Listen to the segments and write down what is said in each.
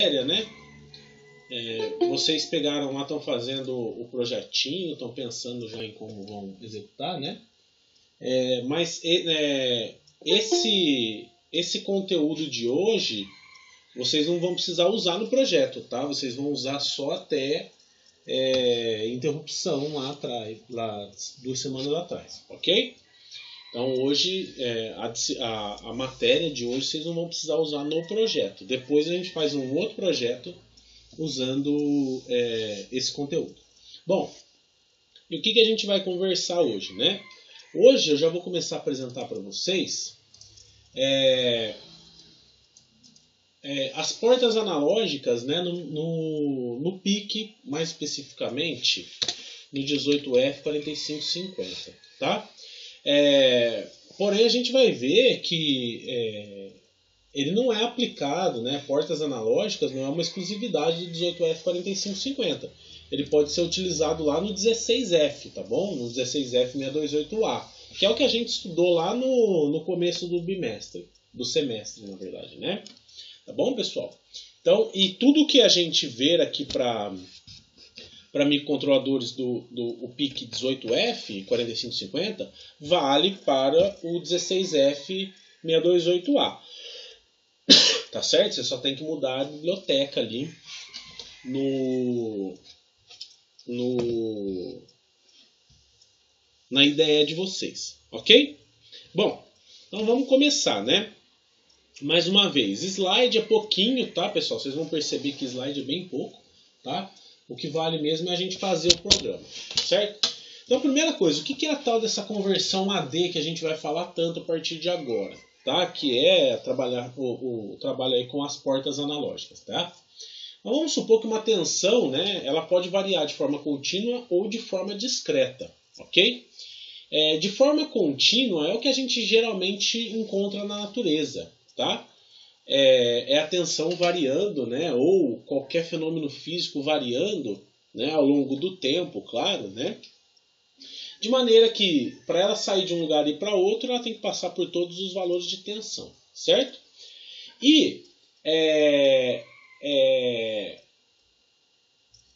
né? Vocês pegaram lá, estão fazendo o projetinho, estão pensando já em como vão executar, né? Mas esse conteúdo de hoje vocês não vão precisar usar no projeto, tá? Vocês vão usar só até interrupção lá atrás, lá 2 semanas atrás, ok? Então hoje a matéria de hoje vocês não vão precisar usar no projeto. Depois a gente faz um outro projeto usando esse conteúdo. Bom, e o que a gente vai conversar hoje, né? Hoje eu já vou começar a apresentar para vocês as portas analógicas, né, no PIC, mais especificamente no 18F4550, tá? Porém a gente vai ver que ele não é aplicado, né? Portas analógicas não é uma exclusividade do 18F4550. Ele pode ser utilizado lá no 16F, tá bom? No 16F628A, que é o que a gente estudou lá no começo do bimestre, do semestre, na verdade, né? Tá bom, pessoal? Então, e tudo que a gente ver aqui para microcontroladores do PIC 18F 4550 vale para o 16F628A. Tá certo? Você só tem que mudar a biblioteca ali na IDE de vocês, ok? Bom, então vamos começar, né? Mais uma vez, slide é pouquinho, tá, pessoal? Vocês vão perceber que slide é bem pouco, tá? O que vale mesmo é a gente fazer o programa, certo? Então, a primeira coisa, o que é a tal dessa conversão AD que a gente vai falar tanto a partir de agora, tá? Que é trabalhar o trabalho aí com as portas analógicas, tá? Então, vamos supor que uma tensão, né, ela pode variar de forma contínua ou de forma discreta, ok? De forma contínua é o que a gente geralmente encontra na natureza, tá? É a tensão variando, né, ou qualquer fenômeno físico variando, né, ao longo do tempo, claro, né? De maneira que, para ela sair de um lugar e ir para outro, ela tem que passar por todos os valores de tensão, certo? E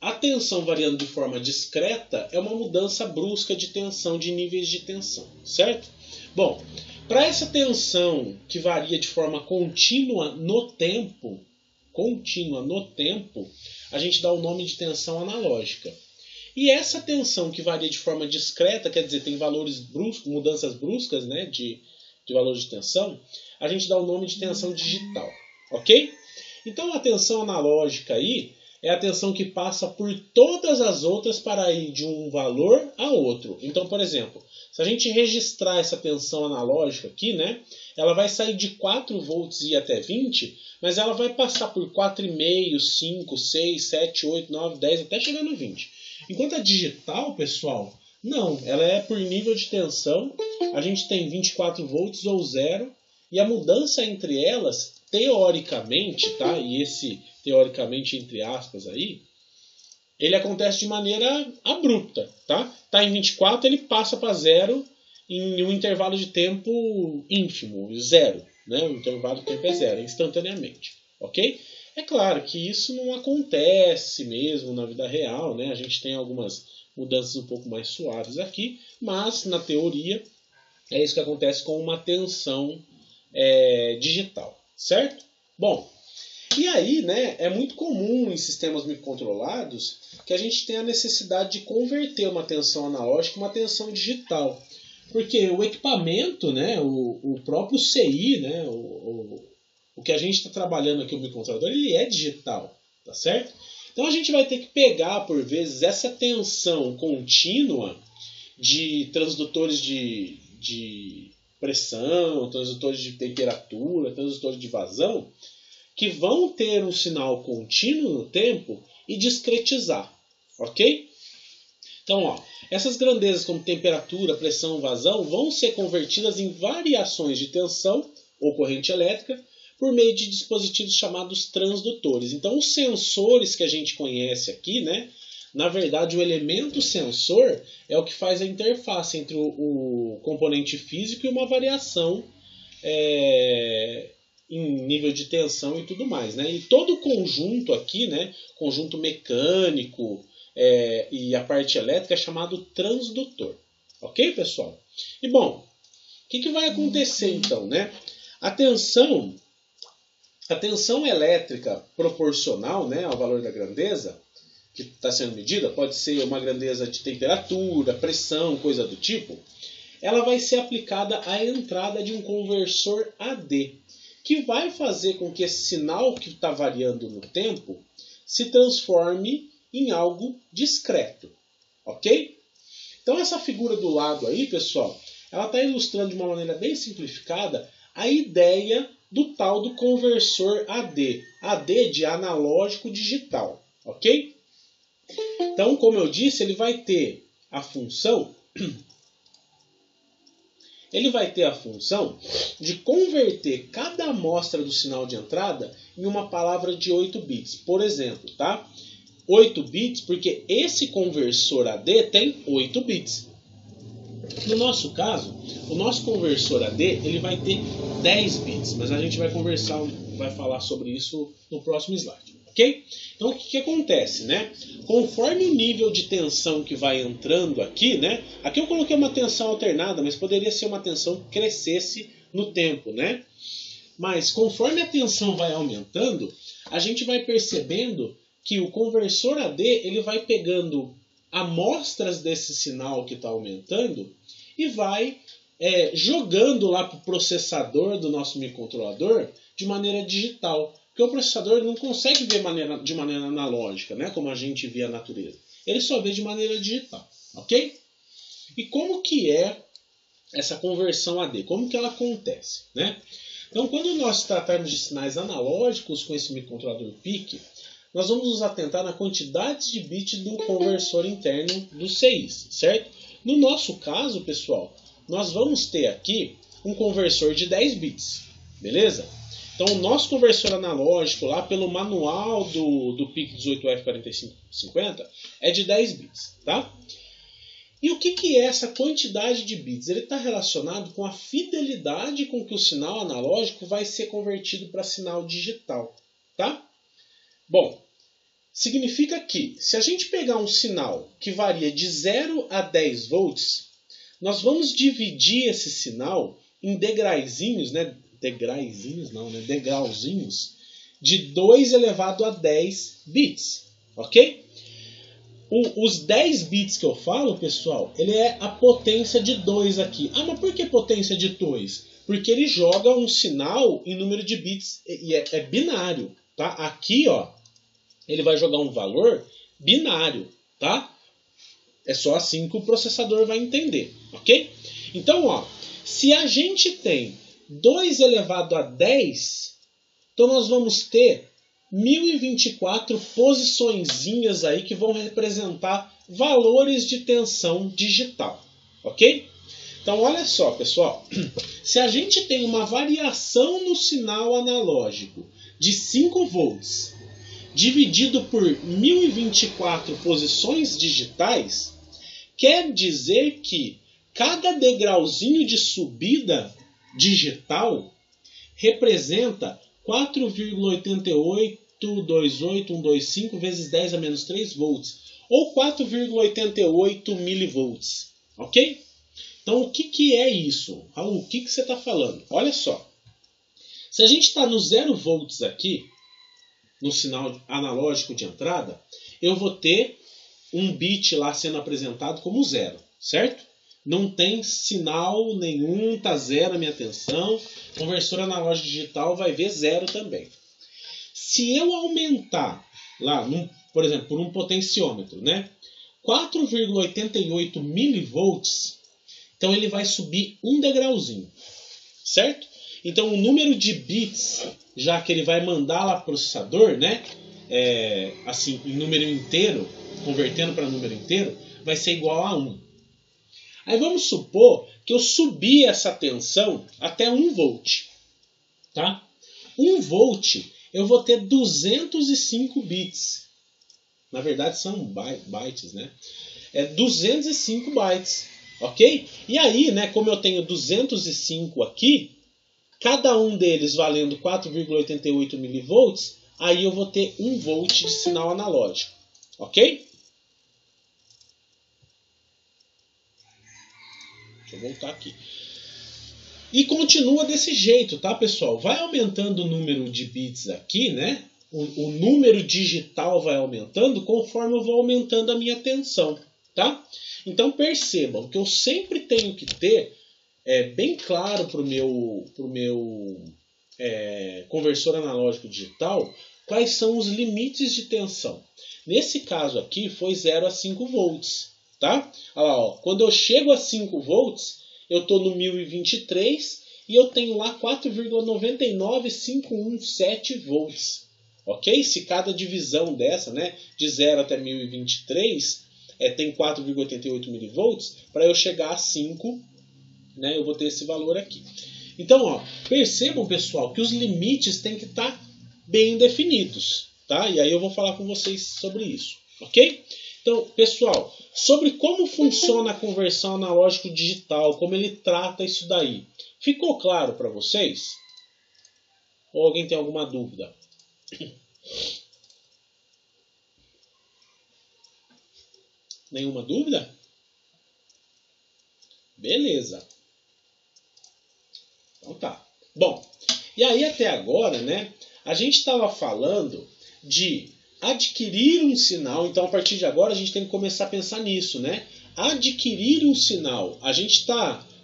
a tensão variando de forma discreta é uma mudança brusca de tensão, de níveis de tensão, certo? Bom, para essa tensão que varia de forma contínua no tempo, a gente dá o nome de tensão analógica. E essa tensão que varia de forma discreta, quer dizer, tem valores bruscos, mudanças bruscas, né, de valores de tensão, a gente dá o nome de tensão digital, ok? Então a tensão analógica aí é a tensão que passa por todas as outras para ir de um valor a outro. Então, por exemplo, se a gente registrar essa tensão analógica aqui, né, ela vai sair de 4 volts e ir até 20, mas ela vai passar por 4,5, 5, 6, 7, 8, 9, 10, até chegar no 20. Enquanto a digital, pessoal, não, ela é por nível de tensão. A gente tem 24 volts ou 0, e a mudança entre elas, teoricamente, tá? E esse teoricamente entre aspas aí, ele acontece de maneira abrupta, tá? Tá em 24, ele passa para 0 em um intervalo de tempo ínfimo, 0, né? O intervalo de tempo é 0, instantaneamente, ok? É claro que isso não acontece mesmo na vida real, né? A gente tem algumas mudanças um pouco mais suaves aqui, mas na teoria é isso que acontece com uma tensão digital, certo? Bom, e aí, né, é muito comum em sistemas microcontrolados que a gente tenha a necessidade de converter uma tensão analógica em uma tensão digital. Porque o equipamento, né, o próprio CI, né, o que a gente está trabalhando aqui, o microcontrolador, ele é digital, tá certo? Então a gente vai ter que pegar, por vezes, essa tensão contínua de transdutores de pressão, transdutores de temperatura, transdutores de vazão, que vão ter um sinal contínuo no tempo e discretizar, ok? Então, ó, essas grandezas como temperatura, pressão, vazão vão ser convertidas em variações de tensão ou corrente elétrica por meio de dispositivos chamados transdutores. Então, os sensores que a gente conhece aqui, né, na verdade, o elemento sensor é o que faz a interface entre o componente físico e uma variação em nível de tensão e tudo mais, né? E todo o conjunto aqui, né, conjunto mecânico e a parte elétrica é chamado transdutor. Ok, pessoal? E bom, o que vai acontecer então, né? A tensão elétrica proporcional, né, ao valor da grandeza que está sendo medida, pode ser uma grandeza de temperatura, pressão, coisa do tipo, ela vai ser aplicada à entrada de um conversor AD, que vai fazer com que esse sinal que está variando no tempo se transforme em algo discreto, ok? Então essa figura do lado aí, pessoal, ela está ilustrando de uma maneira bem simplificada a ideia do tal do conversor AD. AD de analógico digital, ok? Então, como eu disse, ele vai ter a função de converter cada amostra do sinal de entrada em uma palavra de 8 bits. Por exemplo, tá? 8 bits porque esse conversor AD tem 8 bits. No nosso caso, o nosso conversor AD ele vai ter 10 bits, mas a gente vai falar sobre isso no próximo slide, ok? Então o que acontece, né? Conforme o nível de tensão que vai entrando aqui, né? Aqui eu coloquei uma tensão alternada, mas poderia ser uma tensão que crescesse no tempo, né? Mas conforme a tensão vai aumentando, a gente vai percebendo que o conversor AD ele vai pegando amostras desse sinal que está aumentando e vai jogando lá para o processador do nosso microcontrolador de maneira digital. Porque o processador não consegue ver de maneira analógica, né, como a gente vê a natureza. Ele só vê de maneira digital, ok? E como que é essa conversão AD? Como que ela acontece, né? Então, quando nós tratarmos de sinais analógicos com esse microcontrolador PIC, nós vamos nos atentar na quantidade de bits do conversor interno do CIs, certo? No nosso caso, pessoal, nós vamos ter aqui um conversor de 10 bits, beleza? Então, o nosso conversor analógico, lá pelo manual do PIC 18F4550, é de 10 bits, tá? E o que é essa quantidade de bits? Ele está relacionado com a fidelidade com que o sinal analógico vai ser convertido para sinal digital, tá? Bom, significa que se a gente pegar um sinal que varia de 0 a 10 volts, nós vamos dividir esse sinal em degrauzinhos, né? Degrauzinhos de 2 elevado a 10 bits, ok? Os 10 bits que eu falo, pessoal, ele é a potência de 2 aqui. Ah, mas por que potência de 2? Porque ele joga um sinal em número de bits e é binário, tá? Aqui, ó, ele vai jogar um valor binário, tá? É só assim que o processador vai entender, ok? Então, ó, se a gente tem 2 elevado a 10, então nós vamos ter 1024 posiçõezinhas aí que vão representar valores de tensão digital, ok? Então, olha só, pessoal, se a gente tem uma variação no sinal analógico de 5 volts, dividido por 1024 posições digitais, quer dizer que cada degrauzinho de subida digital representa 4,8828125 vezes 10 a menos 3 volts, ou 4,88 milivolts, ok? Então, o que é isso? Raul, o que você está falando? Olha só, se a gente está no 0 volts aqui, no sinal analógico de entrada, eu vou ter um bit lá sendo apresentado como 0, certo? Não tem sinal nenhum, tá 0 a minha tensão. Conversor analógico digital vai ver 0 também. Se eu aumentar lá, por exemplo, por um potenciômetro, né, 4,88 milivolts, então ele vai subir um degrauzinho, certo? Então o número de bits, já que ele vai mandar lá para o processador, né, assim, em número inteiro, convertendo para número inteiro, vai ser igual a 1. Aí vamos supor que eu subi essa tensão até 1 volt. Tá? 1 volt eu vou ter 205 bits. Na verdade são bytes, né? 205 bytes. Ok? E aí, né, como eu tenho 205 aqui, cada um deles valendo 4,88 milivolts, aí eu vou ter 1 volt de sinal analógico. Ok? Deixa eu voltar aqui. E continua desse jeito, tá, pessoal? Vai aumentando o número de bits aqui, né? O número digital vai aumentando conforme eu vou aumentando a minha tensão, tá? Então percebam que eu sempre tenho que ter bem claro para o meu conversor analógico digital quais são os limites de tensão. Nesse caso aqui foi 0 a 5 volts, tá? Olha lá, ó, quando eu chego a 5 volts, eu estou no 1023 e eu tenho lá 4,99517 volts. Ok? Se cada divisão dessa, né, de 0 até 1023, tem 4,88 milivolts, para eu chegar a 5, né, eu vou ter esse valor aqui. Então, ó, percebam, pessoal, que os limites têm que estar bem definidos. Tá? E aí eu vou falar com vocês sobre isso. Ok? Então, pessoal, sobre como funciona a conversão analógico digital, como ele trata isso daí. Ficou claro para vocês? Ou alguém tem alguma dúvida? Nenhuma dúvida? Beleza. Então tá. Bom, e aí até agora, né, a gente estava falando de adquirir um sinal. Então a partir de agora a gente tem que começar a pensar nisso, né? Adquirir um sinal. A gente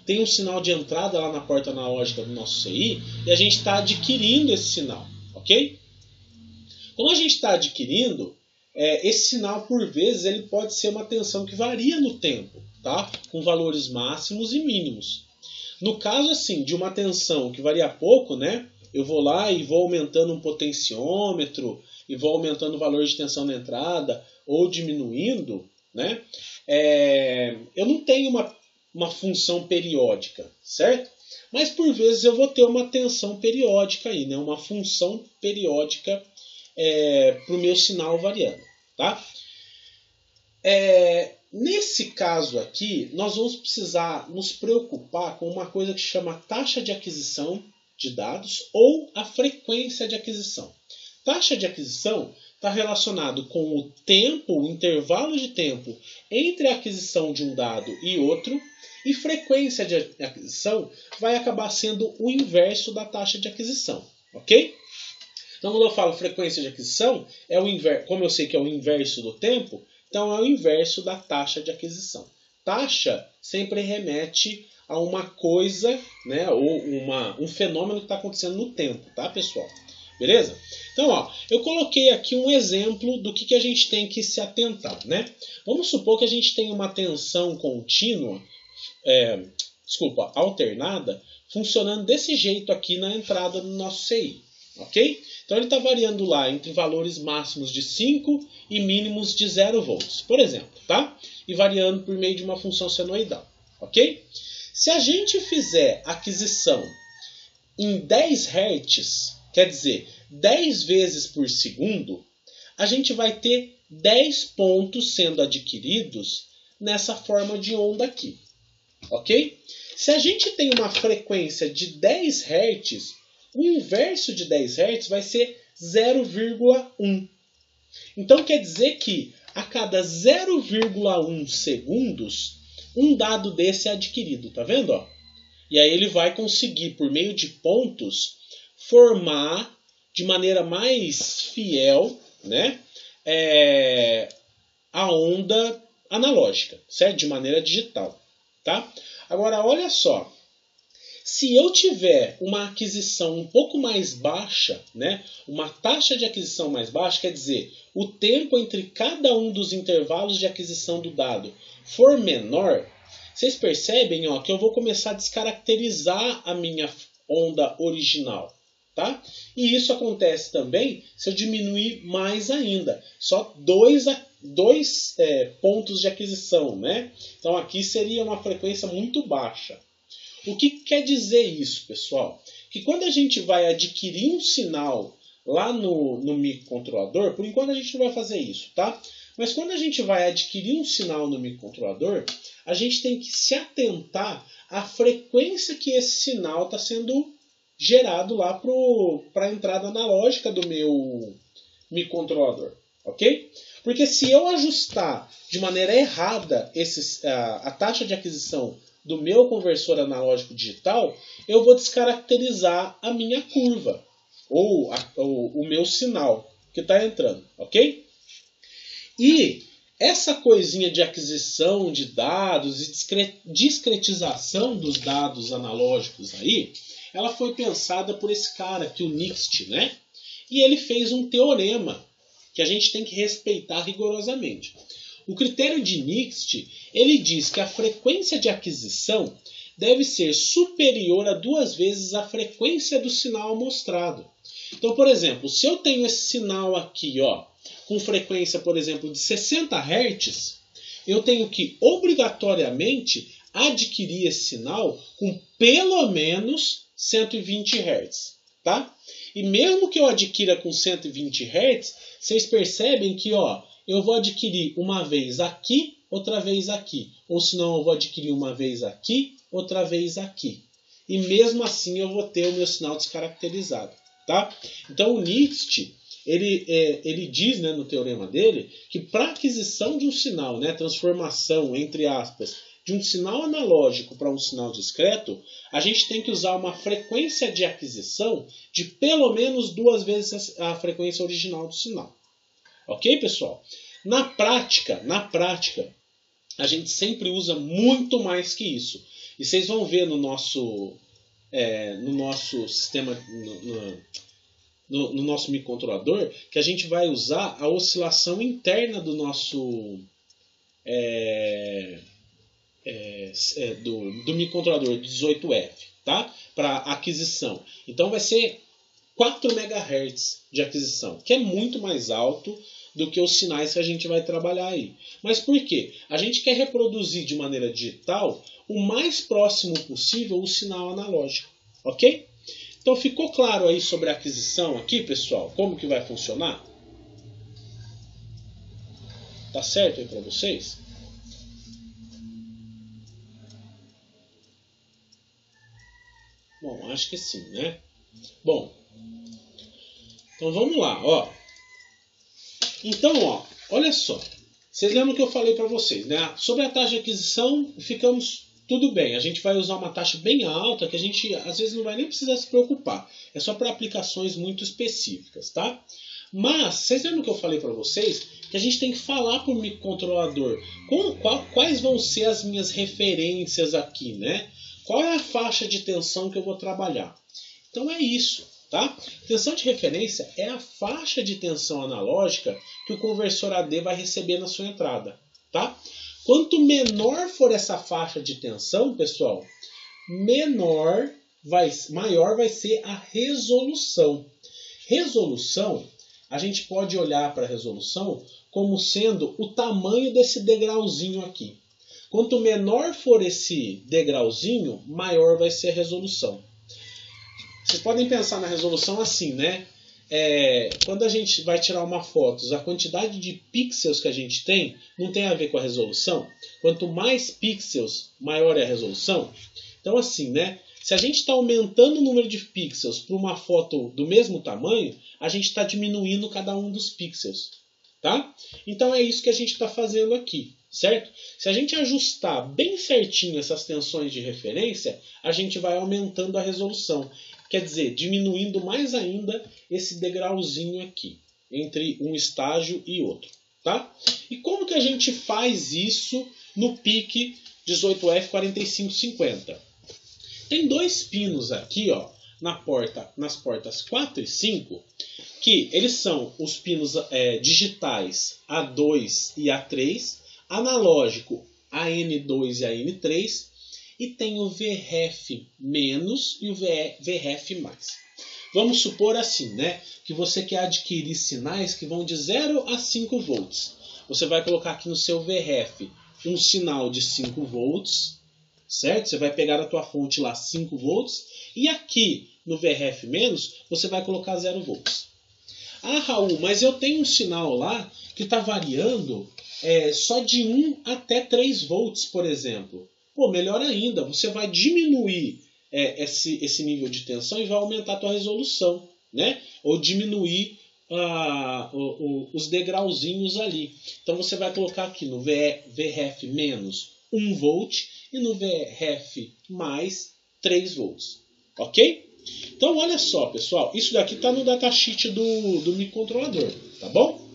tem um sinal de entrada lá na porta analógica do nosso CI e a gente está adquirindo esse sinal, ok? Como a gente está adquirindo, esse sinal por vezes ele pode ser uma tensão que varia no tempo, tá? Com valores máximos e mínimos. No caso assim de uma tensão que varia pouco, né? Eu vou lá e vou aumentando um potenciômetro e vou aumentando o valor de tensão na entrada ou diminuindo, né? Eu não tenho uma função periódica, certo? Mas por vezes eu vou ter uma tensão periódica aí, né? Uma função periódica para o meu sinal variando, tá? Nesse caso aqui, nós vamos precisar nos preocupar com uma coisa que chama taxa de aquisição de dados ou a frequência de aquisição. Taxa de aquisição está relacionado com o tempo, o intervalo de tempo entre a aquisição de um dado e outro, e frequência de aquisição vai acabar sendo o inverso da taxa de aquisição, ok? Então, quando eu falo frequência de aquisição, como eu sei que é o inverso do tempo, então é o inverso da taxa de aquisição. Taxa sempre remete a uma coisa, né, ou um fenômeno que está acontecendo no tempo, tá, pessoal? Beleza? Então, ó, eu coloquei aqui um exemplo do que a gente tem que se atentar, né? Vamos supor que a gente tem uma tensão contínua, alternada, funcionando desse jeito aqui na entrada do nosso CI, ok? Então ele está variando lá entre valores máximos de 5 e mínimos de 0 volts, por exemplo, tá? E variando por meio de uma função senoidal, ok? Se a gente fizer aquisição em 10 Hz, quer dizer, 10 vezes por segundo, a gente vai ter 10 pontos sendo adquiridos nessa forma de onda aqui, ok? Se a gente tem uma frequência de 10 Hz, o inverso de 10 Hz vai ser 0,1. Então quer dizer que a cada 0,1 segundos, um dado desse é adquirido, tá vendo? Ó? E aí ele vai conseguir, por meio de pontos, formar de maneira mais fiel, né, a onda analógica, certo? De maneira digital, tá? Agora, olha só. Se eu tiver uma aquisição um pouco mais baixa, né, uma taxa de aquisição mais baixa, quer dizer, o tempo entre cada um dos intervalos de aquisição do dado for menor, vocês percebem, ó, que eu vou começar a descaracterizar a minha onda original. Tá? E isso acontece também se eu diminuir mais ainda. Só dois pontos de aquisição. Né? Então aqui seria uma frequência muito baixa. O que quer dizer isso, pessoal? Que quando a gente vai adquirir um sinal lá no microcontrolador, por enquanto a gente não vai fazer isso, tá? Mas quando a gente vai adquirir um sinal no microcontrolador, a gente tem que se atentar à frequência que esse sinal está sendo gerado lá para a entrada analógica do meu microcontrolador, ok? Porque se eu ajustar de maneira errada a taxa de aquisição do meu conversor analógico digital, eu vou descaracterizar a minha curva, ou o meu sinal que está entrando, ok? E essa coisinha de aquisição de dados e discretização dos dados analógicos aí, ela foi pensada por esse cara aqui, o Nixt, né? E ele fez um teorema que a gente tem que respeitar rigorosamente. O critério de Nixt, ele diz que a frequência de aquisição deve ser superior a 2 vezes a frequência do sinal amostrado. Então, por exemplo, se eu tenho esse sinal aqui, ó, com frequência, por exemplo, de 60 Hz, eu tenho que obrigatoriamente adquirir esse sinal com pelo menos 120 Hz, tá? E mesmo que eu adquira com 120 Hz, vocês percebem que, ó, eu vou adquirir uma vez aqui, outra vez aqui. Ou senão eu vou adquirir uma vez aqui, outra vez aqui. E mesmo assim eu vou ter o meu sinal descaracterizado, tá? Então o Nixt, ele diz, né, no teorema dele, que para aquisição de um sinal, né, transformação, entre aspas, de um sinal analógico para um sinal discreto, a gente tem que usar uma frequência de aquisição de pelo menos 2 vezes a frequência original do sinal. Ok, pessoal? Na prática, a gente sempre usa muito mais que isso. E vocês vão ver no nosso sistema, no nosso microcontrolador, que a gente vai usar a oscilação interna do nosso do microcontrolador 18F, tá? Para aquisição. Então vai ser 4 MHz de aquisição, que é muito mais alto do que os sinais que a gente vai trabalhar aí. Mas por quê? A gente quer reproduzir de maneira digital o mais próximo possível o sinal analógico, ok? Então ficou claro aí sobre a aquisição aqui, pessoal? Como que vai funcionar? Tá certo aí para vocês? Bom, acho que sim, né? Bom, então vamos lá, ó. Então, ó, olha só. Vocês lembram que eu falei para vocês, né? Sobre a taxa de aquisição, ficamos tudo bem. A gente vai usar uma taxa bem alta que a gente às vezes não vai nem precisar se preocupar. É só para aplicações muito específicas, tá? Mas, vocês lembram que eu falei para vocês que a gente tem que falar para o microcontrolador quais vão ser as minhas referências aqui, né? Qual é a faixa de tensão que eu vou trabalhar? Então é isso. Tá? Tensão de referência é a faixa de tensão analógica que o conversor AD vai receber na sua entrada. Tá? Quanto menor for essa faixa de tensão, pessoal, maior vai ser a resolução. Resolução, a gente pode olhar para a resolução como sendo o tamanho desse degrauzinho aqui. Quanto menor for esse degrauzinho, maior vai ser a resolução. Vocês podem pensar na resolução assim, né? Quando a gente vai tirar uma foto, a quantidade de pixels que a gente tem não tem a ver com a resolução. Quanto mais pixels, maior é a resolução. Então assim, né? Se a gente está aumentando o número de pixels para uma foto do mesmo tamanho, a gente está diminuindo cada um dos pixels. Tá? Então é isso que a gente está fazendo aqui. Certo? Se a gente ajustar bem certinho essas tensões de referência, a gente vai aumentando a resolução. Quer dizer, diminuindo mais ainda esse degrauzinho aqui, entre um estágio e outro. Tá? E como que a gente faz isso no PIC 18F4550? Tem 2 pinos aqui, ó, nas portas 4 e 5, que eles são os pinos digitais A2 e A3, analógico AN2 e AN3, e tem o VRF- e o VRF+. Vamos supor assim, né, que você quer adquirir sinais que vão de 0 a 5 volts. Você vai colocar aqui no seu VRF um sinal de 5 volts, certo? Você vai pegar a tua fonte lá 5 volts, e aqui no VRF-, você vai colocar 0 volts. Ah, Raul, mas eu tenho um sinal lá que está variando só de 1 até 3 volts, por exemplo. Pô, melhor ainda, você vai diminuir esse nível de tensão e vai aumentar a tua resolução, né? Ou diminuir os degrauzinhos ali. Então você vai colocar aqui no VRF menos 1 volt e no VRF mais 3 volts. Ok? Então olha só, pessoal, isso daqui está no datasheet do microcontrolador, tá bom?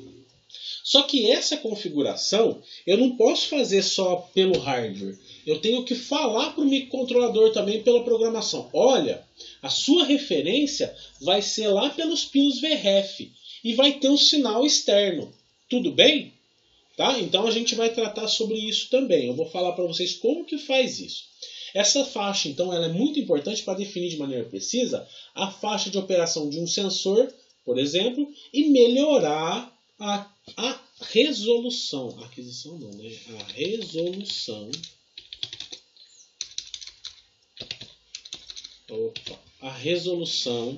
Só que essa configuração eu não posso fazer só pelo hardware. Eu tenho que falar para o microcontrolador também pela programação. Olha, a sua referência vai ser lá pelos pinos VRF e vai ter um sinal externo. Tudo bem? Tá? Então a gente vai tratar sobre isso também. Eu vou falar para vocês como que faz isso. Essa faixa, então, ela é muito importante para definir de maneira precisa a faixa de operação de um sensor, por exemplo, e melhorar a resolução. A aquisição não, né? A resolução. A resolução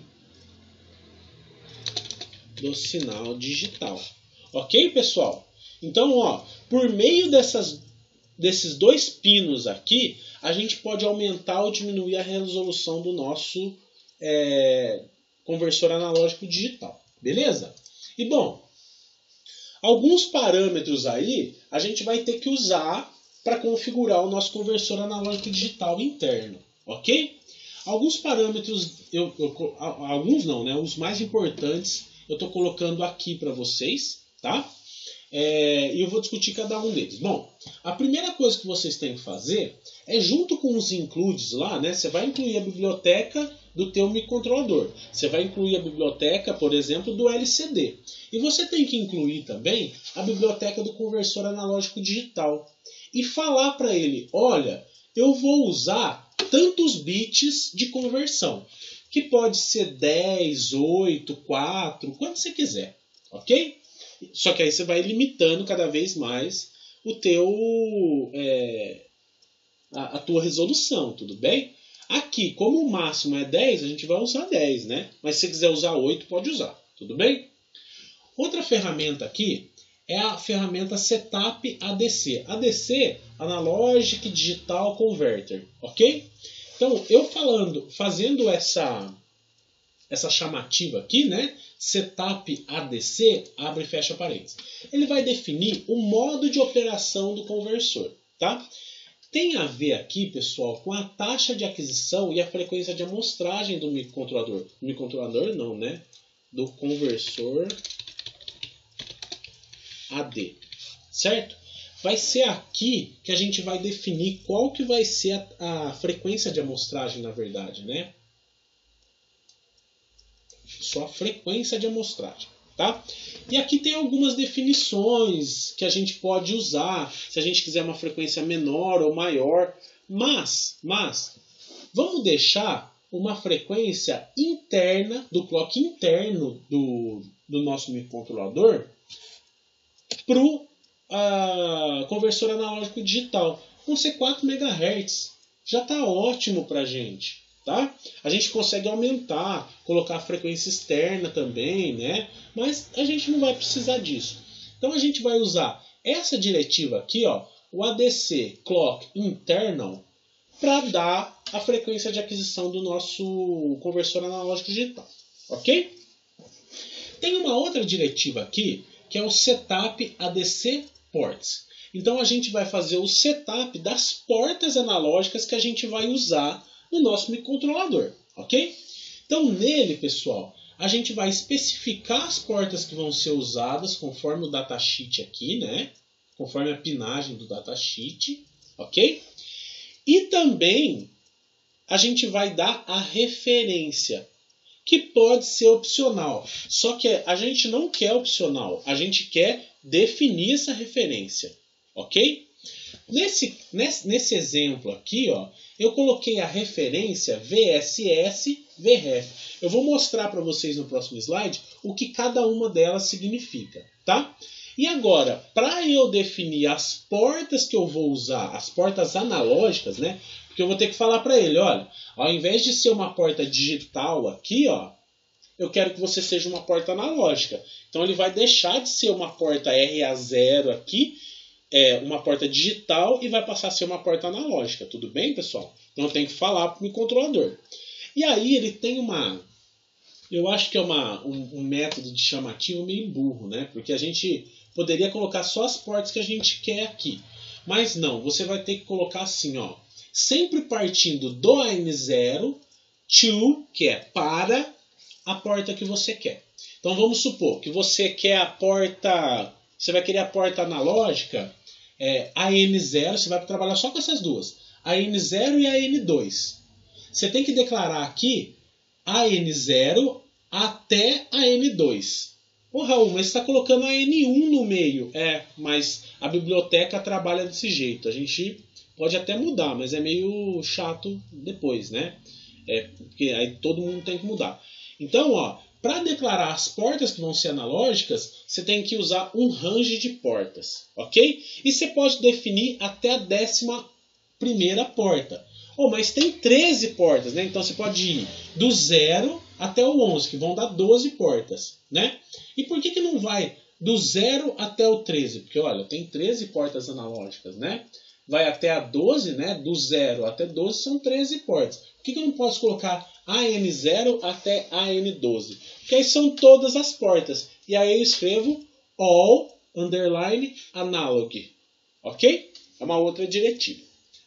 do sinal digital. Ok, pessoal? Então, ó, por meio desses dois pinos aqui, a gente pode aumentar ou diminuir a resolução do nosso conversor analógico digital. Beleza? E bom, alguns parâmetros aí a gente vai ter que usar para configurar o nosso conversor analógico digital interno. Ok? Alguns parâmetros, alguns não, né? Os mais importantes eu estou colocando aqui para vocês, tá? E eu vou discutir cada um deles. Bom, a primeira coisa que vocês têm que fazer é, junto com os includes lá, né? Você vai incluir a biblioteca do teu microcontrolador. Você vai incluir a biblioteca, por exemplo, do LCD. E você tem que incluir também a biblioteca do conversor analógico digital. E falar para ele, olha, eu vou usar tantos bits de conversão. Que pode ser 10, 8, 4, quanto você quiser. Ok? Só que aí você vai limitando cada vez mais a tua resolução, tudo bem? Aqui, como o máximo é 10, a gente vai usar 10, né? Mas se você quiser usar 8, pode usar, tudo bem? Outra ferramenta aqui é a ferramenta Setup ADC. ADC, Analog Digital Converter, ok? Então, eu fazendo essa chamativa aqui, né? Setup ADC, abre e fecha parênteses. Ele vai definir o modo de operação do conversor, tá? Tem a ver aqui, pessoal, com a taxa de aquisição e a frequência de amostragem do microcontrolador. Microcontrolador não, né? Do conversor AD, certo? Vai ser aqui que a gente vai definir qual que vai ser a frequência de amostragem, na verdade, né? Só a frequência de amostragem, tá? E aqui tem algumas definições que a gente pode usar, se a gente quiser uma frequência menor ou maior, mas vamos deixar uma frequência interna, do clock interno do nosso microcontrolador para o conversor analógico digital. Vão ser 4 MHz. Já está ótimo para a gente. Tá? A gente consegue aumentar, colocar a frequência externa também, né? Mas a gente não vai precisar disso. Então a gente vai usar essa diretiva aqui, ó, o ADC Clock Internal, para dar a frequência de aquisição do nosso conversor analógico digital. Ok? Tem uma outra diretiva aqui, que é o Setup ADC Ports. Então a gente vai fazer o setup das portas analógicas que a gente vai usar no nosso microcontrolador, ok? Então nele, pessoal, a gente vai especificar as portas que vão ser usadas conforme o datasheet aqui, né? Conforme a pinagem do datasheet, ok? E também a gente vai dar a referência, que pode ser opcional. Só que a gente não quer opcional, a gente quer definir essa referência, ok? Nesse exemplo aqui, ó, eu coloquei a referência VSS VRF. Eu vou mostrar para vocês no próximo slide o que cada uma delas significa, tá? E agora, para eu definir as portas que eu vou usar, as portas analógicas, né? Porque eu vou ter que falar para ele, olha, ao invés de ser uma porta digital aqui, ó, eu quero que você seja uma porta analógica. Então ele vai deixar de ser uma porta RA0 aqui uma porta digital e vai passar a ser uma porta analógica. Tudo bem, pessoal? Então eu tenho que falar para o microcontrolador. E aí ele tem eu acho que é um método de chamativo meio burro, né? Porque a gente poderia colocar só as portas que a gente quer aqui. Mas não, você vai ter que colocar assim, ó. Sempre partindo do AN0 to, que é para a porta que você quer. Então vamos supor que você quer você vai querer a porta analógica AN0, você vai trabalhar só com essas duas, AN0 e AN2. Você tem que declarar aqui AN0 até AN2. Ô Raul, mas você está colocando AN1 no meio. Mas a biblioteca trabalha desse jeito. A gente pode até mudar, mas é meio chato depois, né? Porque aí todo mundo tem que mudar. Então, ó, para declarar as portas que vão ser analógicas, você tem que usar um range de portas, ok? E você pode definir até a 11ª porta. Mas tem 13 portas, né? Então você pode ir do 0 até o 11, que vão dar 12 portas, né? E por que não vai do 0 até o 13? Porque, olha, tem 13 portas analógicas, né? Vai até a 12, né? Do 0 até 12 são 13 portas. Por que eu não posso colocar AN0 até AN12? Porque aí são todas as portas. E aí eu escrevo all, underline, analog. Ok? É uma outra diretiva.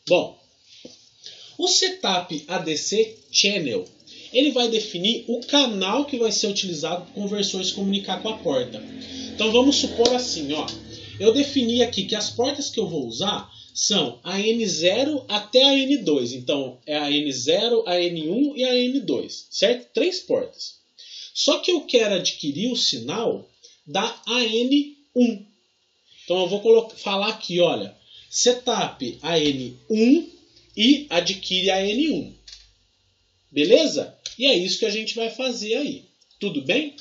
Bom, o setup ADC channel, ele vai definir o canal que vai ser utilizado para o conversor se comunicar com a porta. Então vamos supor assim, ó. Eu defini aqui que as portas que eu vou usar são a N0 até a N2. Então é a N0, a N1 e a N2, certo? 3 portas. Só que eu quero adquirir o sinal da AN1. Então eu vou falar aqui, olha, setup AN1 e adquire a N1. Beleza? E é isso que a gente vai fazer aí. Tudo bem?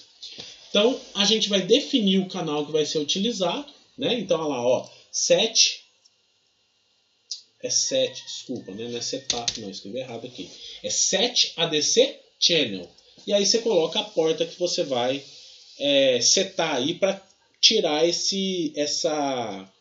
Então a gente vai definir o canal que vai ser utilizado, né? Então olha lá, ó, desculpa, né? Não é setup, não, escrevi errado aqui. É set ADC channel. E aí você coloca a porta que você vai setar aí para tirar essa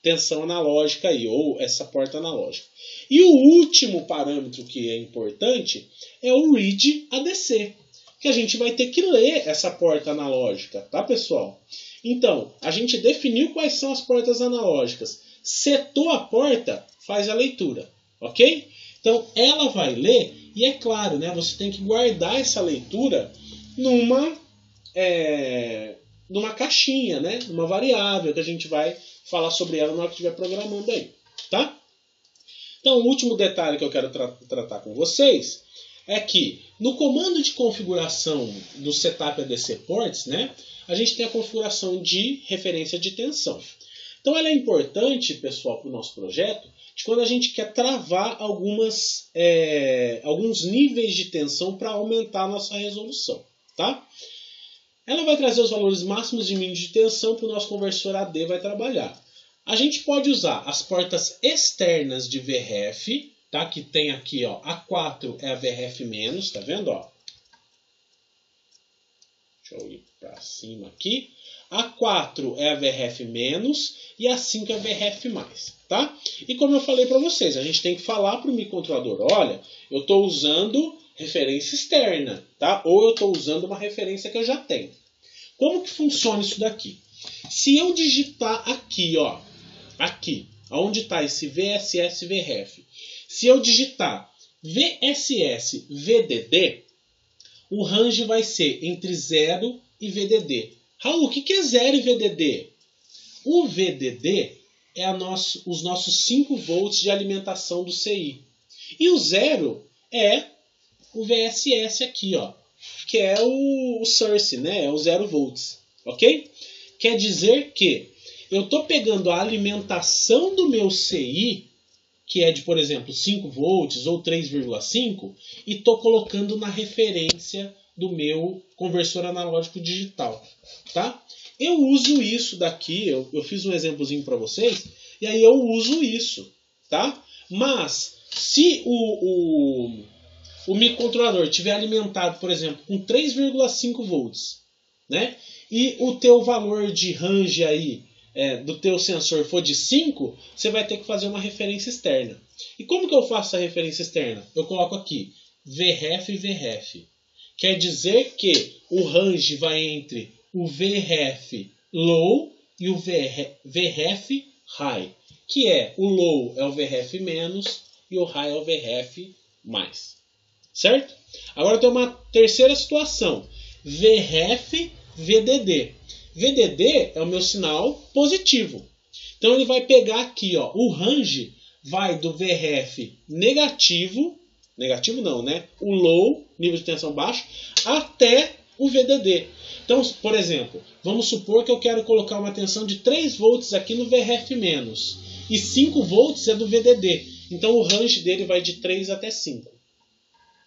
tensão analógica aí, ou essa porta analógica. E o último parâmetro que é importante é o read ADC, que a gente vai ter que ler essa porta analógica, tá, pessoal? Então, a gente definiu quais são as portas analógicas. Setou a porta, faz a leitura, ok? Então, ela vai ler, e é claro, né, você tem que guardar essa leitura numa caixinha, né, numa variável, que a gente vai falar sobre ela na hora que estiver programando aí, tá? Então, o último detalhe que eu quero tratar com vocês é que no comando de configuração do setup ADC ports, né, a gente tem a configuração de referência de tensão. Então, ela é importante, pessoal, para o nosso projeto, de quando a gente quer travar alguns níveis de tensão para aumentar a nossa resolução, tá? Ela vai trazer os valores máximos e mínimos de tensão para o nosso conversor AD vai trabalhar. A gente pode usar as portas externas de VRF, tá? Que tem aqui, ó, A4 é a VRF menos, tá vendo, ó? Deixa eu ir para cima aqui. A4 é a VRF menos e a 5 é a VRF mais, tá? E como eu falei para vocês, a gente tem que falar para o microcontrolador, olha, eu estou usando referência externa, tá? Ou eu estou usando uma referência que eu já tenho. Como que funciona isso daqui? Se eu digitar aqui, ó, aqui, onde está esse VSS VRF, se eu digitar VSS VDD, o range vai ser entre 0 e VDD. Raul, o que é 0 e VDD? O VDD é os nossos 5 volts de alimentação do CI. E o 0 é o VSS aqui, ó, que é o source, né? É o 0 volts, ok? Quer dizer que eu estou pegando a alimentação do meu CI, que é de, por exemplo, 5 volts ou 3,5, e estou colocando na referência do meu conversor analógico digital, tá? Eu uso isso daqui, eu fiz um exemplozinho para vocês, e aí eu uso isso, tá? Mas se o microcontrolador estiver alimentado, por exemplo, com 3,5 volts, né? E o teu valor de range aí do teu sensor for de 5, você vai ter que fazer uma referência externa. E como que eu faço a referência externa? Eu coloco aqui vref e vref. Quer dizer que o range vai entre o vref low e o vref high. Que é o low é o vref menos e o high é o vref mais. Certo? Agora tem uma terceira situação. vref VDD. VDD é o meu sinal positivo. Então ele vai pegar aqui, ó, o range vai do VRF negativo não, né? O low, nível de tensão baixo, até o VDD. Então, por exemplo, vamos supor que eu quero colocar uma tensão de 3 volts aqui no VRF menos e 5 volts é do VDD. Então o range dele vai de 3 até 5.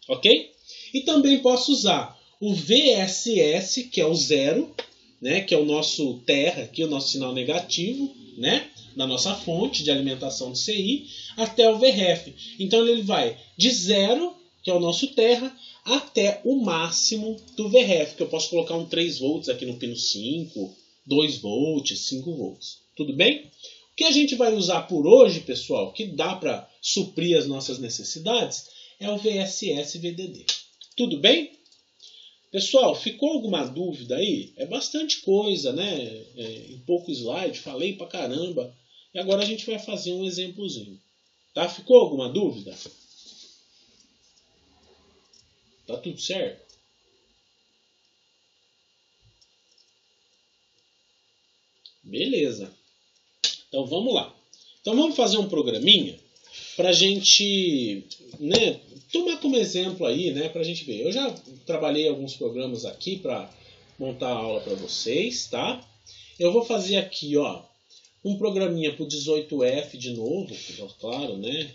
Ok? E também posso usar o VSS, que é o zero, né, que é o nosso terra, aqui, o nosso sinal negativo, né, da nossa fonte de alimentação do CI, até o VRF. Então ele vai de 0, que é o nosso terra, até o máximo do VRF, que eu posso colocar um 3 volts aqui no pino 5, 2 volts, 5 volts. Tudo bem? O que a gente vai usar por hoje, pessoal, que dá para suprir as nossas necessidades, é o VSS VDD. Tudo bem? Pessoal, ficou alguma dúvida aí? É bastante coisa, né? Em pouco slide, falei pra caramba. E agora a gente vai fazer um exemplozinho. Tá? Ficou alguma dúvida? Tá tudo certo? Beleza. Então vamos lá. Então vamos fazer um programinha pra gente, né, tomar como exemplo aí, né, pra gente ver. Eu já trabalhei alguns programas aqui para montar a aula para vocês, tá? Eu vou fazer aqui, ó, um programinha pro 18F de novo, claro, né?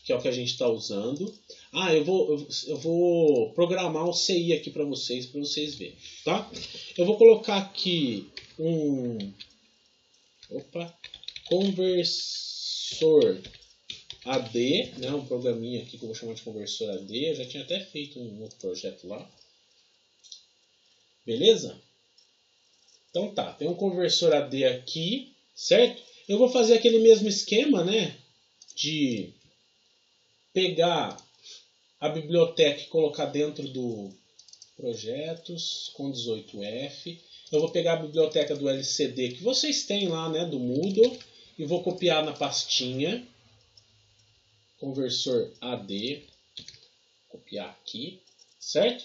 Que é o que a gente está usando. Ah, eu vou programar o CI aqui para vocês verem, tá? Eu vou colocar aqui um conversor AD, né, um programinha aqui que eu vou chamar de conversor AD. Eu já tinha até feito um outro projeto lá. Beleza? Então tá, tem um conversor AD aqui, certo? Eu vou fazer aquele mesmo esquema, né, de pegar a biblioteca e colocar dentro do projetos com 18F. Eu vou pegar a biblioteca do LCD que vocês têm lá, né, do Moodle, e vou copiar na pastinha conversor AD, copiar aqui, certo?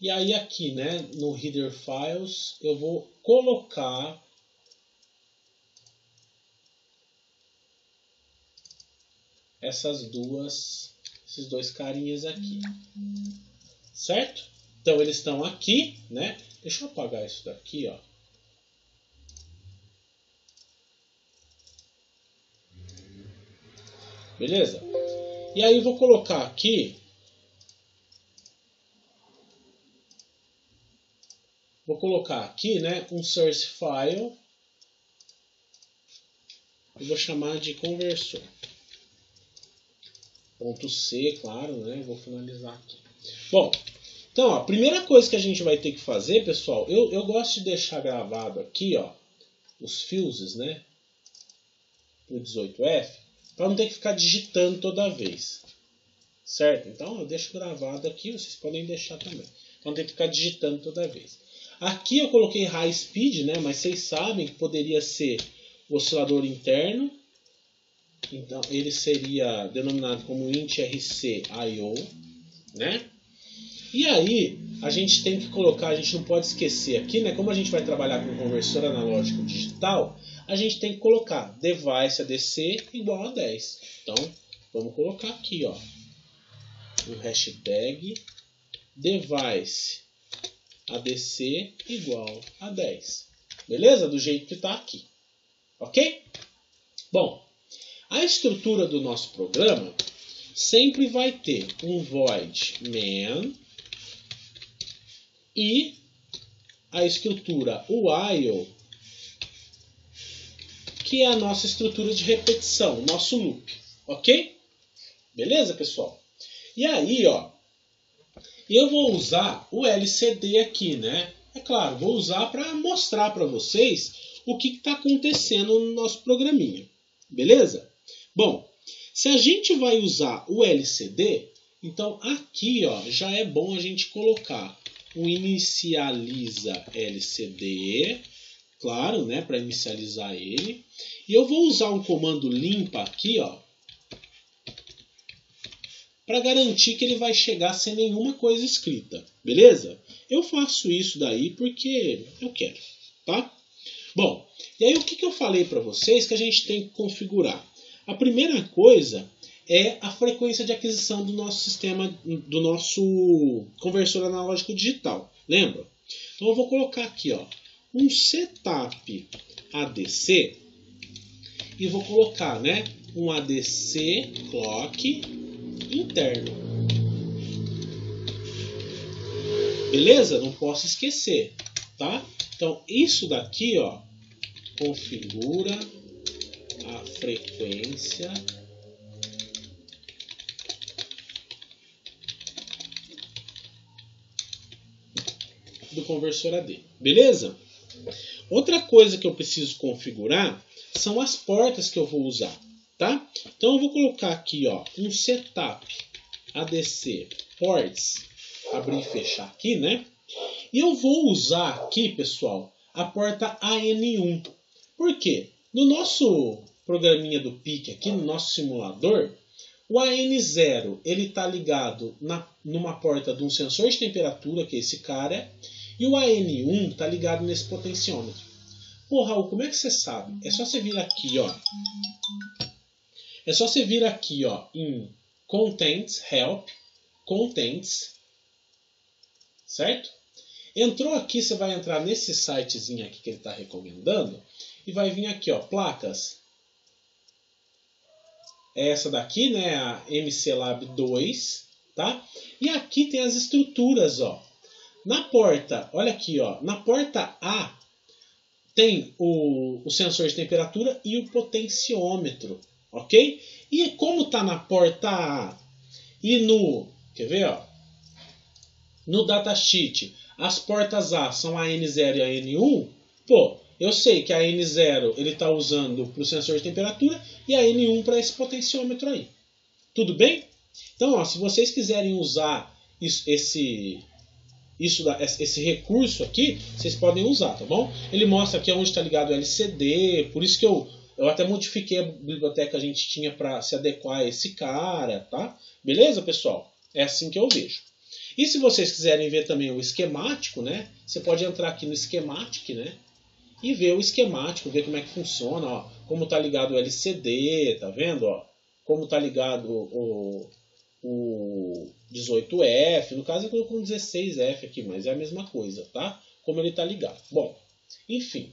E aí aqui, né, no Header Files, eu vou colocar esses dois carinhas aqui, certo? Então eles estão aqui, né? Deixa eu apagar isso daqui, ó. Beleza? E aí eu vou colocar aqui, né, um source file e vou chamar de conversor. .c, claro, né? Vou finalizar aqui. Bom, então, ó, a primeira coisa que a gente vai ter que fazer, pessoal, eu gosto de deixar gravado aqui, ó, os fuses, né, pro 18F, para não ter que ficar digitando toda vez, certo? Então, eu deixo gravado aqui, vocês podem deixar também, para não ter que ficar digitando toda vez. Aqui eu coloquei high speed, né, mas vocês sabem que poderia ser o oscilador interno. Então, ele seria denominado como int_rc_io, né? E aí, a gente tem que colocar, a gente não pode esquecer aqui, né? Como a gente vai trabalhar com conversor analógico digital, a gente tem que colocar device ADC igual a 10. Então, vamos colocar aqui, ó, o hashtag device ADC igual a 10. Beleza? Do jeito que está aqui. Ok? Bom, a estrutura do nosso programa sempre vai ter um void main e a estrutura while, que é a nossa estrutura de repetição, nosso loop. Ok? Beleza, pessoal? E aí, ó, eu vou usar o LCD aqui, né? É claro, vou usar para mostrar para vocês o que está acontecendo no nosso programinha. Beleza? Bom, se a gente vai usar o LCD, então aqui ó, já é bom a gente colocar o inicializa LCD, claro, né, para inicializar ele. E eu vou usar um comando limpa aqui, ó, para garantir que ele vai chegar sem nenhuma coisa escrita, beleza? Eu faço isso daí porque eu quero, tá? Bom, e aí o que eu falei para vocês que a gente tem que configurar? A primeira coisa é a frequência de aquisição do nosso sistema, do nosso conversor analógico digital, lembra? Então eu vou colocar aqui, ó, um setup ADC e vou colocar, né, um ADC clock interno. Beleza? Não posso esquecer, tá? Então isso daqui, ó, configura a frequência do conversor AD. Beleza? Outra coisa que eu preciso configurar são as portas que eu vou usar, tá? Então eu vou colocar aqui, ó, um setup ADC ports, abrir e fechar aqui, né? E eu vou usar aqui, pessoal, a porta AN1. Por quê? No nosso programinha do PIC aqui, no nosso simulador, o AN0 ele está ligado numa porta de um sensor de temperatura, que é esse cara, e o AN1 está ligado nesse potenciômetro. Pô, Raul, como é que você sabe? É só você vir aqui, ó. É só você vir aqui, ó, em Contents, Help, Contents, certo? Entrou aqui, você vai entrar nesse sitezinho aqui que ele está recomendando e vai vir aqui, ó, placas. É essa daqui, né, a MCLab 2, tá? E aqui tem as estruturas, ó. Na porta, olha aqui, ó, na porta A tem o sensor de temperatura e o potenciômetro, ok? E como está na porta A e no, quer ver, ó, no datasheet, as portas A são a N0 e a N1, pô, eu sei que a N0 ele está usando para o sensor de temperatura e a N1 para esse potenciômetro aí. Tudo bem? Então, ó, se vocês quiserem usar esse recurso aqui, vocês podem usar, tá bom? Ele mostra aqui onde está ligado o LCD, por isso que eu até modifiquei a biblioteca que a gente tinha para se adequar a esse cara, tá? Beleza, pessoal? É assim que eu vejo. E se vocês quiserem ver também o esquemático, né? Você pode entrar aqui no schematic, né? E ver o esquemático, ver como é que funciona, ó, como está ligado o LCD, tá vendo, ó? Como está ligado o 18F, no caso eu coloco um 16F aqui, mas é a mesma coisa, tá? Como ele está ligado. Bom, enfim.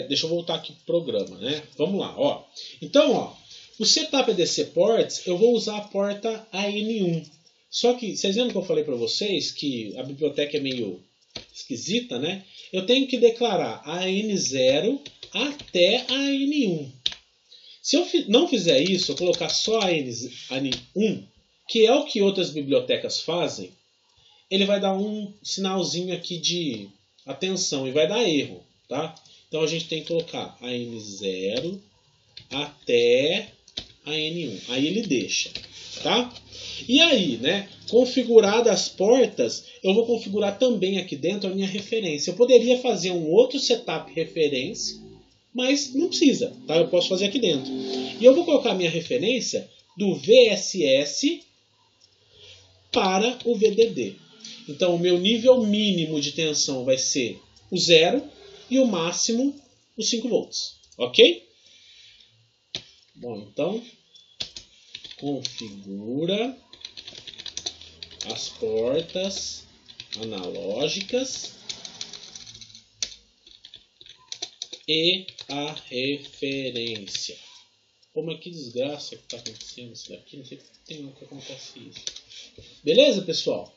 Deixa eu voltar aqui pro programa, né? Vamos lá, ó. Então, ó, o Setup ADC Ports, eu vou usar a porta AN1. Só que, vocês lembram que eu falei para vocês que a biblioteca é meio esquisita, né? Eu tenho que declarar a AN0 até a AN1. Se eu não fizer isso, eu colocar só a AN1, que é o que outras bibliotecas fazem, ele vai dar um sinalzinho aqui de atenção e vai dar erro, tá? Então a gente tem que colocar a AN0 até a AN1. Aí ele deixa, tá? E aí, né, configuradas as portas, eu vou configurar também aqui dentro a minha referência. Eu poderia fazer um outro setup referência, mas não precisa, tá? Eu posso fazer aqui dentro. E eu vou colocar a minha referência do VSS para o VDD. Então o meu nível mínimo de tensão vai ser o 0 e o máximo os 5 volts, ok? Bom, então configura as portas analógicas e a referência. Como é que desgraça que está acontecendo isso daqui? Não sei que tem que acontece isso. Beleza, pessoal?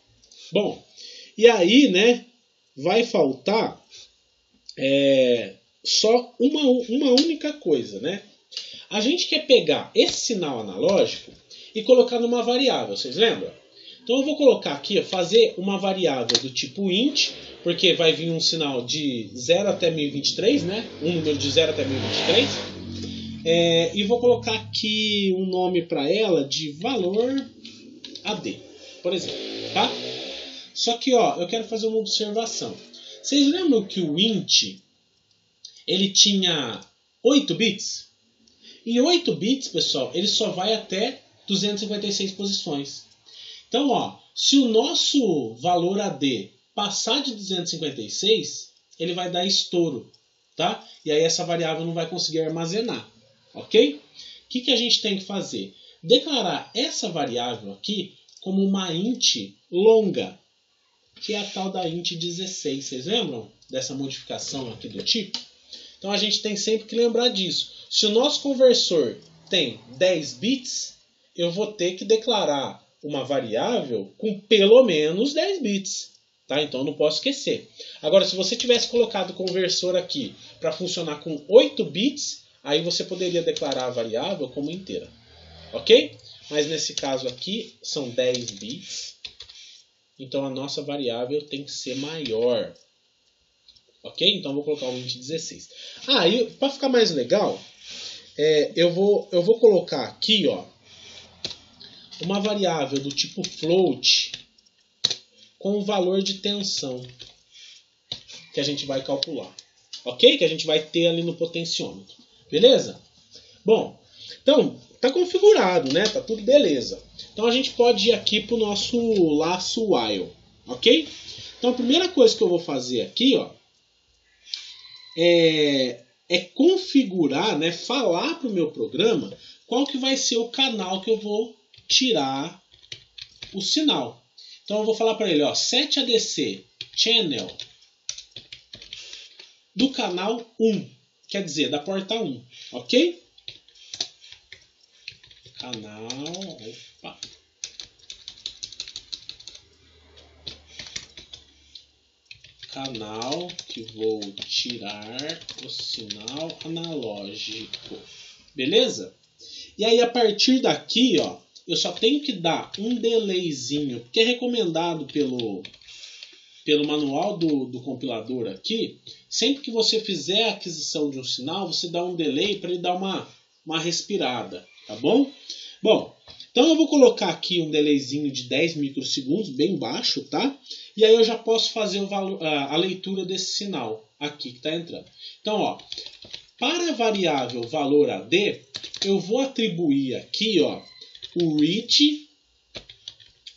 Bom, e aí, né, vai faltar só uma única coisa, né? A gente quer pegar esse sinal analógico e colocar numa variável, vocês lembram? Então eu vou colocar aqui, ó, fazer uma variável do tipo int, porque vai vir um sinal de 0 até 1023, né? Um número de 0 até 1023. E vou colocar aqui um nome para ela de valor AD, por exemplo, tá? Só que, ó, eu quero fazer uma observação. Vocês lembram que o int, ele tinha 8 bits? Em 8 bits, pessoal, ele só vai até 256 posições. Então, ó, se o nosso valor AD passar de 256, ele vai dar estouro, tá? E aí essa variável não vai conseguir armazenar, ok? O que a gente tem que fazer? Declarar essa variável aqui como uma int longa, que é a tal da int 16. Vocês lembram dessa modificação aqui do tipo? Então a gente tem sempre que lembrar disso. Se o nosso conversor tem 10 bits, eu vou ter que declarar uma variável com pelo menos 10 bits. Tá? Então eu não posso esquecer. Agora, se você tivesse colocado o conversor aqui para funcionar com 8 bits, aí você poderia declarar a variável como inteira. Ok? Mas nesse caso aqui são 10 bits. Então a nossa variável tem que ser maior. Ok? Então eu vou colocar o int 16. E para ficar mais legal, eu vou colocar aqui, ó, uma variável do tipo float com o valor de tensão que a gente vai calcular. Ok? Que a gente vai ter ali no potenciômetro. Beleza? Bom, então tá configurado, né? Tá tudo beleza. Então a gente pode ir aqui para o nosso laço while. Ok? Então a primeira coisa que eu vou fazer aqui, ó, é configurar, né, falar para o meu programa qual que vai ser o canal que eu vou tirar o sinal. Então eu vou falar para ele, ó, set ADC channel do canal 1, quer dizer, da porta 1, ok? Canal que vou tirar o sinal analógico. Beleza? E aí a partir daqui, ó, eu só tenho que dar um delayzinho, porque é recomendado pelo manual do compilador aqui, sempre que você fizer a aquisição de um sinal, você dá um delay para ele dar uma respirada, tá bom? Bom, então eu vou colocar aqui um delayzinho de 10 microsegundos, bem baixo, tá? E aí eu já posso fazer a leitura desse sinal aqui que está entrando. Então, ó, para a variável valor AD, eu vou atribuir aqui, ó, o reach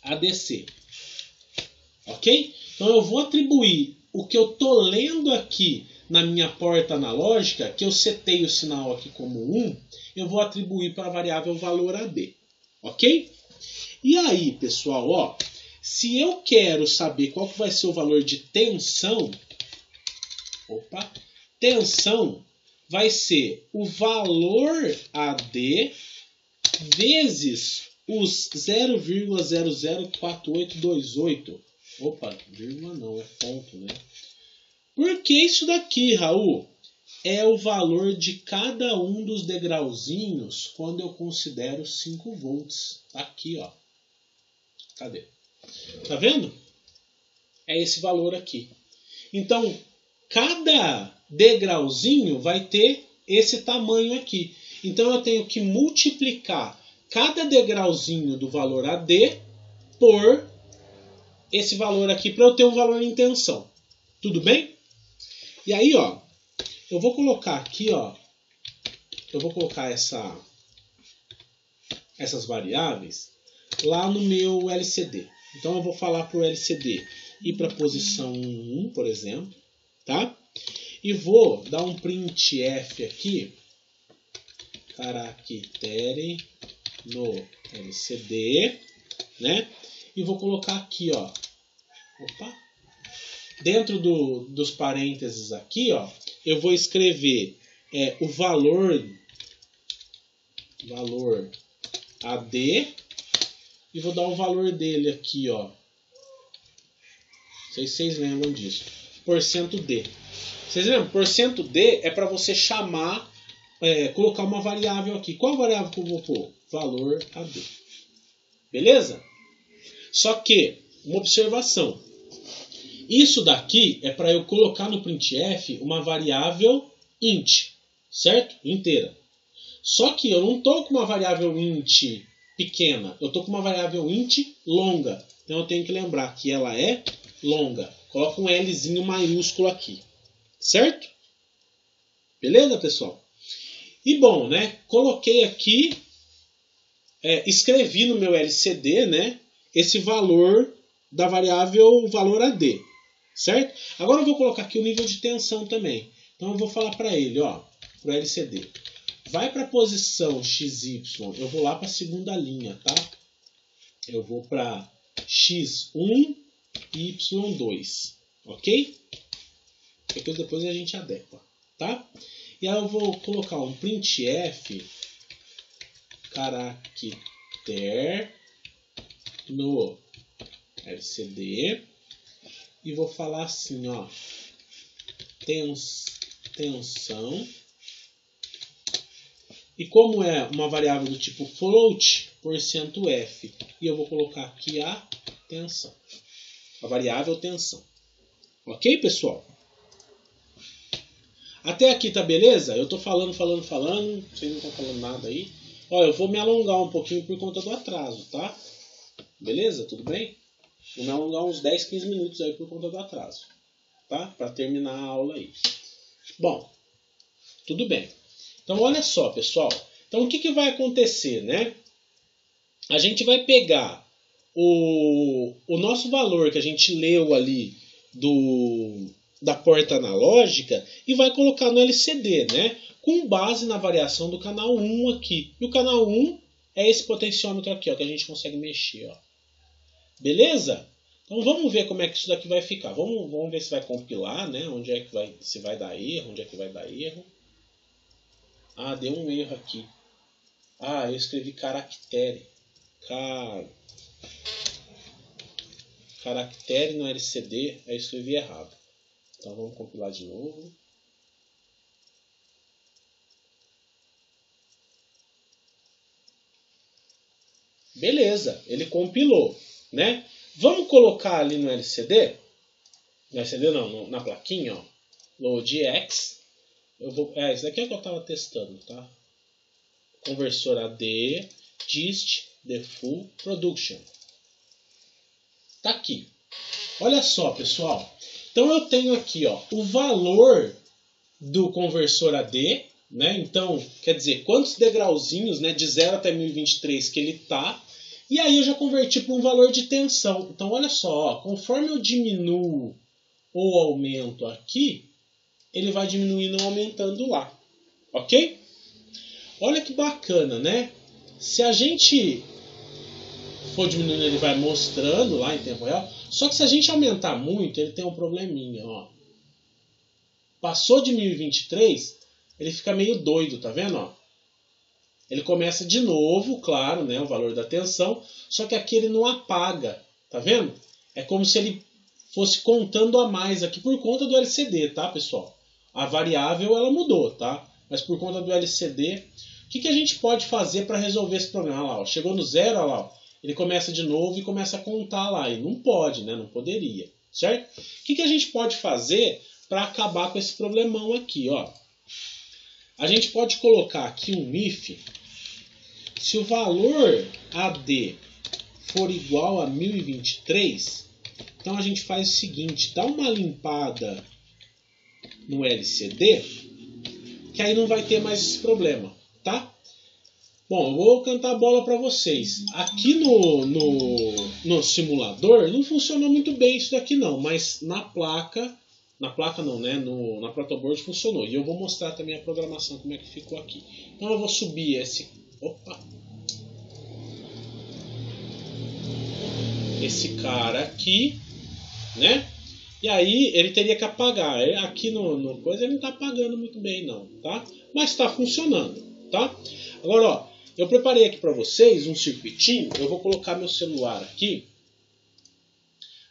ADC. Ok? Então eu vou atribuir o que eu estou lendo aqui na minha porta analógica, que eu setei o sinal aqui como 1, eu vou atribuir para a variável valor AD. Ok? E aí, pessoal, ó, se eu quero saber qual que vai ser o valor de tensão, tensão vai ser o valor AD vezes os 0,004828. Vírgula não, é ponto, né? Por que isso daqui, Raul? É o valor de cada um dos degrauzinhos quando eu considero 5 volts. Aqui, ó. Cadê? Tá vendo? É esse valor aqui. Então, cada degrauzinho vai ter esse tamanho aqui. Então, eu tenho que multiplicar cada degrauzinho do valor AD por esse valor aqui para eu ter um valor em tensão. Tudo bem? E aí, ó, eu vou colocar aqui, ó, eu vou colocar essas variáveis lá no meu LCD. Então eu vou falar para o LCD ir para a posição 1, por exemplo, tá? E vou dar um printf aqui, caractere no LCD, né? E vou colocar aqui, ó, dentro dos parênteses aqui, ó, eu vou escrever o valor AD e vou dar o valor dele aqui, ó. Não sei se vocês lembram disso. %D. Vocês lembram? %D é para você chamar, colocar uma variável aqui. Qual variável que eu vou pôr? Valor AD. Beleza? Só que, uma observação. Isso daqui é para eu colocar no printf uma variável int, certo? Inteira. Só que eu não estou com uma variável int pequena, eu estou com uma variável int longa. Então eu tenho que lembrar que ela é longa. Coloca um Lzinho maiúsculo aqui, certo? Beleza, pessoal? E bom, né? Coloquei aqui, escrevi no meu LCD, né? Esse valor da variável valor AD, certo? Agora eu vou colocar aqui o nível de tensão também. Então eu vou falar para ele, ó, para o LCD. Vai para a posição XY, eu vou lá para a segunda linha, tá? Eu vou para X1 e Y2, ok? Depois a gente adequa, tá? E aí eu vou colocar um printf caractere no LCD e vou falar assim, ó, tensão. E como é uma variável do tipo float, %f, e eu vou colocar aqui a tensão, a variável tensão. Ok, pessoal? Até aqui tá beleza? Eu tô falando, vocês não estão falando nada aí. Ó, eu vou me alongar um pouquinho por conta do atraso, tá? Beleza? Tudo bem? Vou me alongar uns 10, 15 minutos aí por conta do atraso, tá? Para terminar a aula aí. Bom, tudo bem. Então, olha só, pessoal. Então, o que vai acontecer, né? A gente vai pegar o nosso valor que a gente leu ali da porta analógica e vai colocar no LCD, né? Com base na variação do canal 1 aqui. E o canal 1 é esse potenciômetro aqui, ó, que a gente consegue mexer, ó. Beleza? Então, vamos ver como é que isso daqui vai ficar. Vamos ver se vai compilar, né? Onde é que se vai dar erro, onde é que vai dar erro. Ah, deu um erro aqui. Ah, eu escrevi caractere. Caractere no LCD, aí eu escrevi errado. Então vamos compilar de novo. Beleza, ele compilou, né? Vamos colocar ali no LCD. No LCD não, na plaquinha, ó. LoadX. Esse daqui é que eu estava testando, tá? Conversor AD, dist, default, production. Tá aqui. Olha só, pessoal. Então eu tenho aqui, ó, o valor do conversor AD, né? Então, quer dizer, quantos degrauzinhos, né, de 0 até 1023 que ele tá. E aí eu já converti para um valor de tensão. Então, olha só, ó, conforme eu diminuo ou aumento aqui, ele vai diminuindo ou aumentando lá. Ok? Olha que bacana, né? Se a gente for diminuindo, ele vai mostrando lá em tempo real. Só que se a gente aumentar muito, ele tem um probleminha, ó. Passou de 1023, ele fica meio doido, tá vendo, ó? Ele começa de novo, claro, né, o valor da tensão, só que aqui ele não apaga, tá vendo? É como se ele fosse contando a mais aqui por conta do LCD, tá, pessoal? A variável ela mudou, tá? Mas por conta do LCD, o que a gente pode fazer para resolver esse problema? Olha lá, ó, chegou no zero, olha lá, ó, ele começa de novo e começa a contar lá. E não pode, né? Não poderia, certo? O que a gente pode fazer para acabar com esse problemão aqui, ó? A gente pode colocar aqui um if. Se o valor AD for igual a 1023, então a gente faz o seguinte, dá uma limpada no LCD, que aí não vai ter mais esse problema, tá? Bom, eu vou cantar a bola para vocês. Aqui no simulador não funcionou muito bem isso daqui não, mas na placa não, né? Na protoboard funcionou. E eu vou mostrar também a programação, como é que ficou aqui. Então eu vou subir esse cara aqui, né? E aí ele teria que apagar. Aqui no coisa ele não está apagando muito bem não, tá? Mas está funcionando, tá? Agora, ó, eu preparei aqui para vocês um circuitinho. Eu vou colocar meu celular aqui.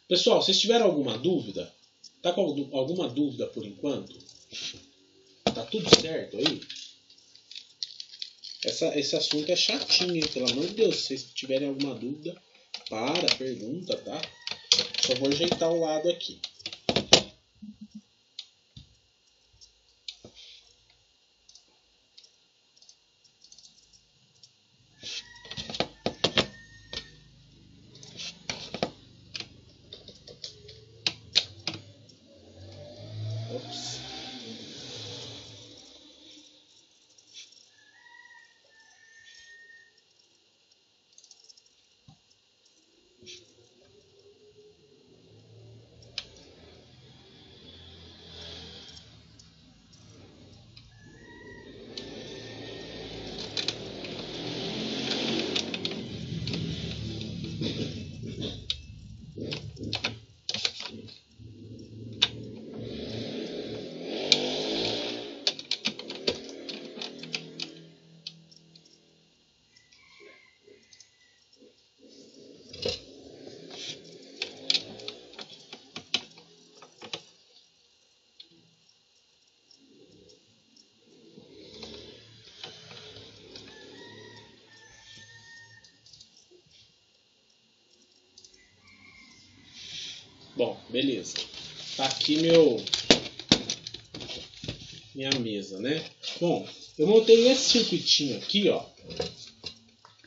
Pessoal, se tiverem alguma dúvida, tá com alguma dúvida por enquanto? Tá tudo certo aí? Esse assunto é chatinho, hein? Pelo amor de Deus, se vocês tiverem alguma dúvida, para a pergunta, tá? Só vou ajeitar o lado aqui. Ops. Bom, beleza. Tá aqui minha mesa, né? Bom, eu montei esse circuitinho aqui, ó.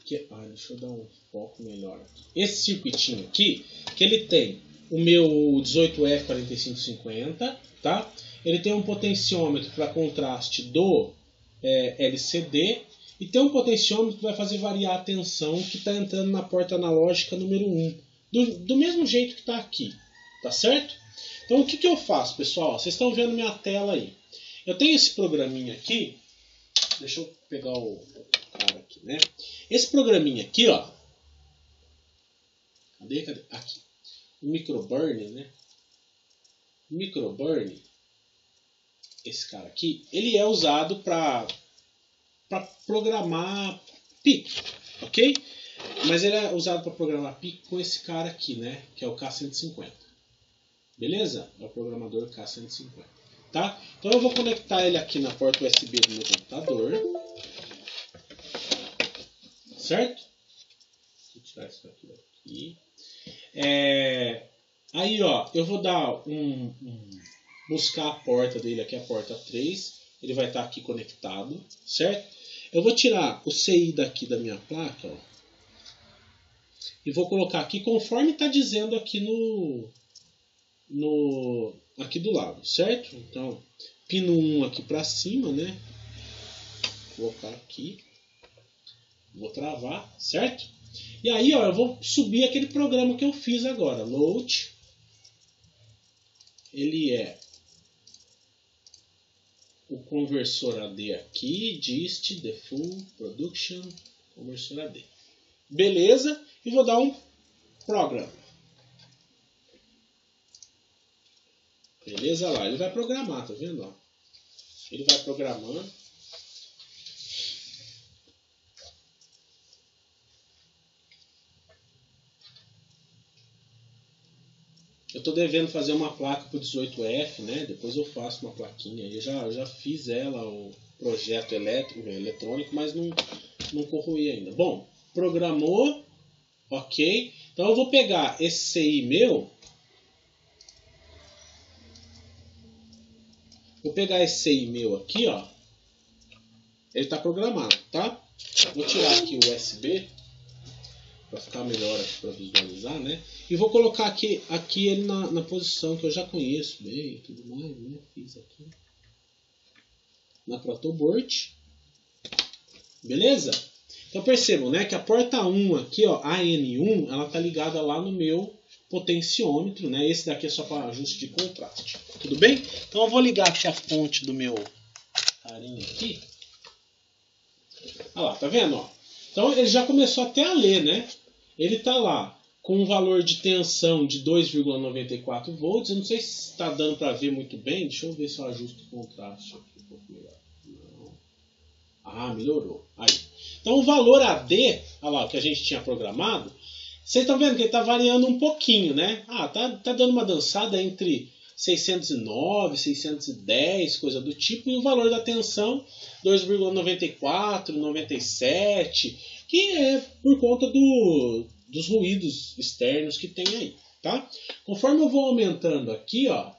Deixa eu dar um foco melhor. Esse circuitinho aqui, que ele tem o meu 18F4550, tá? Ele tem um potenciômetro para contraste do LCD e tem um potenciômetro que vai fazer variar a tensão que está entrando na porta analógica número 1. Do mesmo jeito que está aqui. Tá certo? Então o que eu faço, pessoal? Vocês estão vendo minha tela aí. Eu tenho esse programinha aqui. Deixa eu pegar o cara aqui, né? Esse programinha aqui, ó. Cadê? Aqui. O Microburn, né? O Microburn, esse cara aqui, ele é usado para programar pico, ok? Mas ele é usado para programar pico com esse cara aqui, né? Que é o K150. Beleza? É o programador K150. Tá? Então eu vou conectar ele aqui na porta USB do meu computador. Certo? Vou tirar isso daqui. Aí, ó, eu vou dar buscar a porta dele aqui, a porta 3. Ele vai estar aqui conectado, certo? Eu vou tirar o CI daqui da minha placa, ó, e vou colocar aqui conforme está dizendo aqui aqui do lado, certo? Então, pino 1 aqui para cima, né? Vou colocar aqui. Vou travar, certo? E aí, ó, eu vou subir aquele programa que eu fiz agora. Load. Ele é o conversor AD aqui. Dist, Default, Production, conversor AD. Beleza? E vou dar um program. Beleza lá, ele vai programar, tá vendo? Ó? Ele vai programando. Eu tô devendo fazer uma placa pro 18F, né? Depois eu faço uma plaquinha. Eu já fiz ela, o projeto eletrônico, mas não corroí ainda. Bom, programou, ok. Então eu vou pegar esse CI meu. Vou pegar esse CI meu aqui, ó. Ele está programado, tá? Vou tirar aqui o USB para ficar melhor aqui para visualizar, né? E vou colocar aqui ele na posição que eu já conheço bem e tudo mais, né? Fiz aqui na protoboard. Beleza? Então percebam, né, que a porta 1 aqui, ó, AN1, ela tá ligada lá no meu potenciômetro, né? Esse daqui é só para ajuste de contraste. Tudo bem? Então eu vou ligar aqui a fonte do meu carinha aqui. Olha lá, tá vendo? Ó? Então ele já começou até a ler, né? Ele tá lá com um valor de tensão de 2,94 volts. Eu não sei se está dando para ver muito bem. Deixa eu ver se eu ajusto o contraste aqui um pouco melhor. Não. Ah, melhorou. Aí. Então o valor AD, olha lá, o que a gente tinha programado, vocês estão vendo que ele está variando um pouquinho, né? Ah, tá dando uma dançada entre 609, 610, coisa do tipo, e o valor da tensão 2,94, 97, que é por conta dos ruídos externos que tem aí, tá? Conforme eu vou aumentando aqui, ó,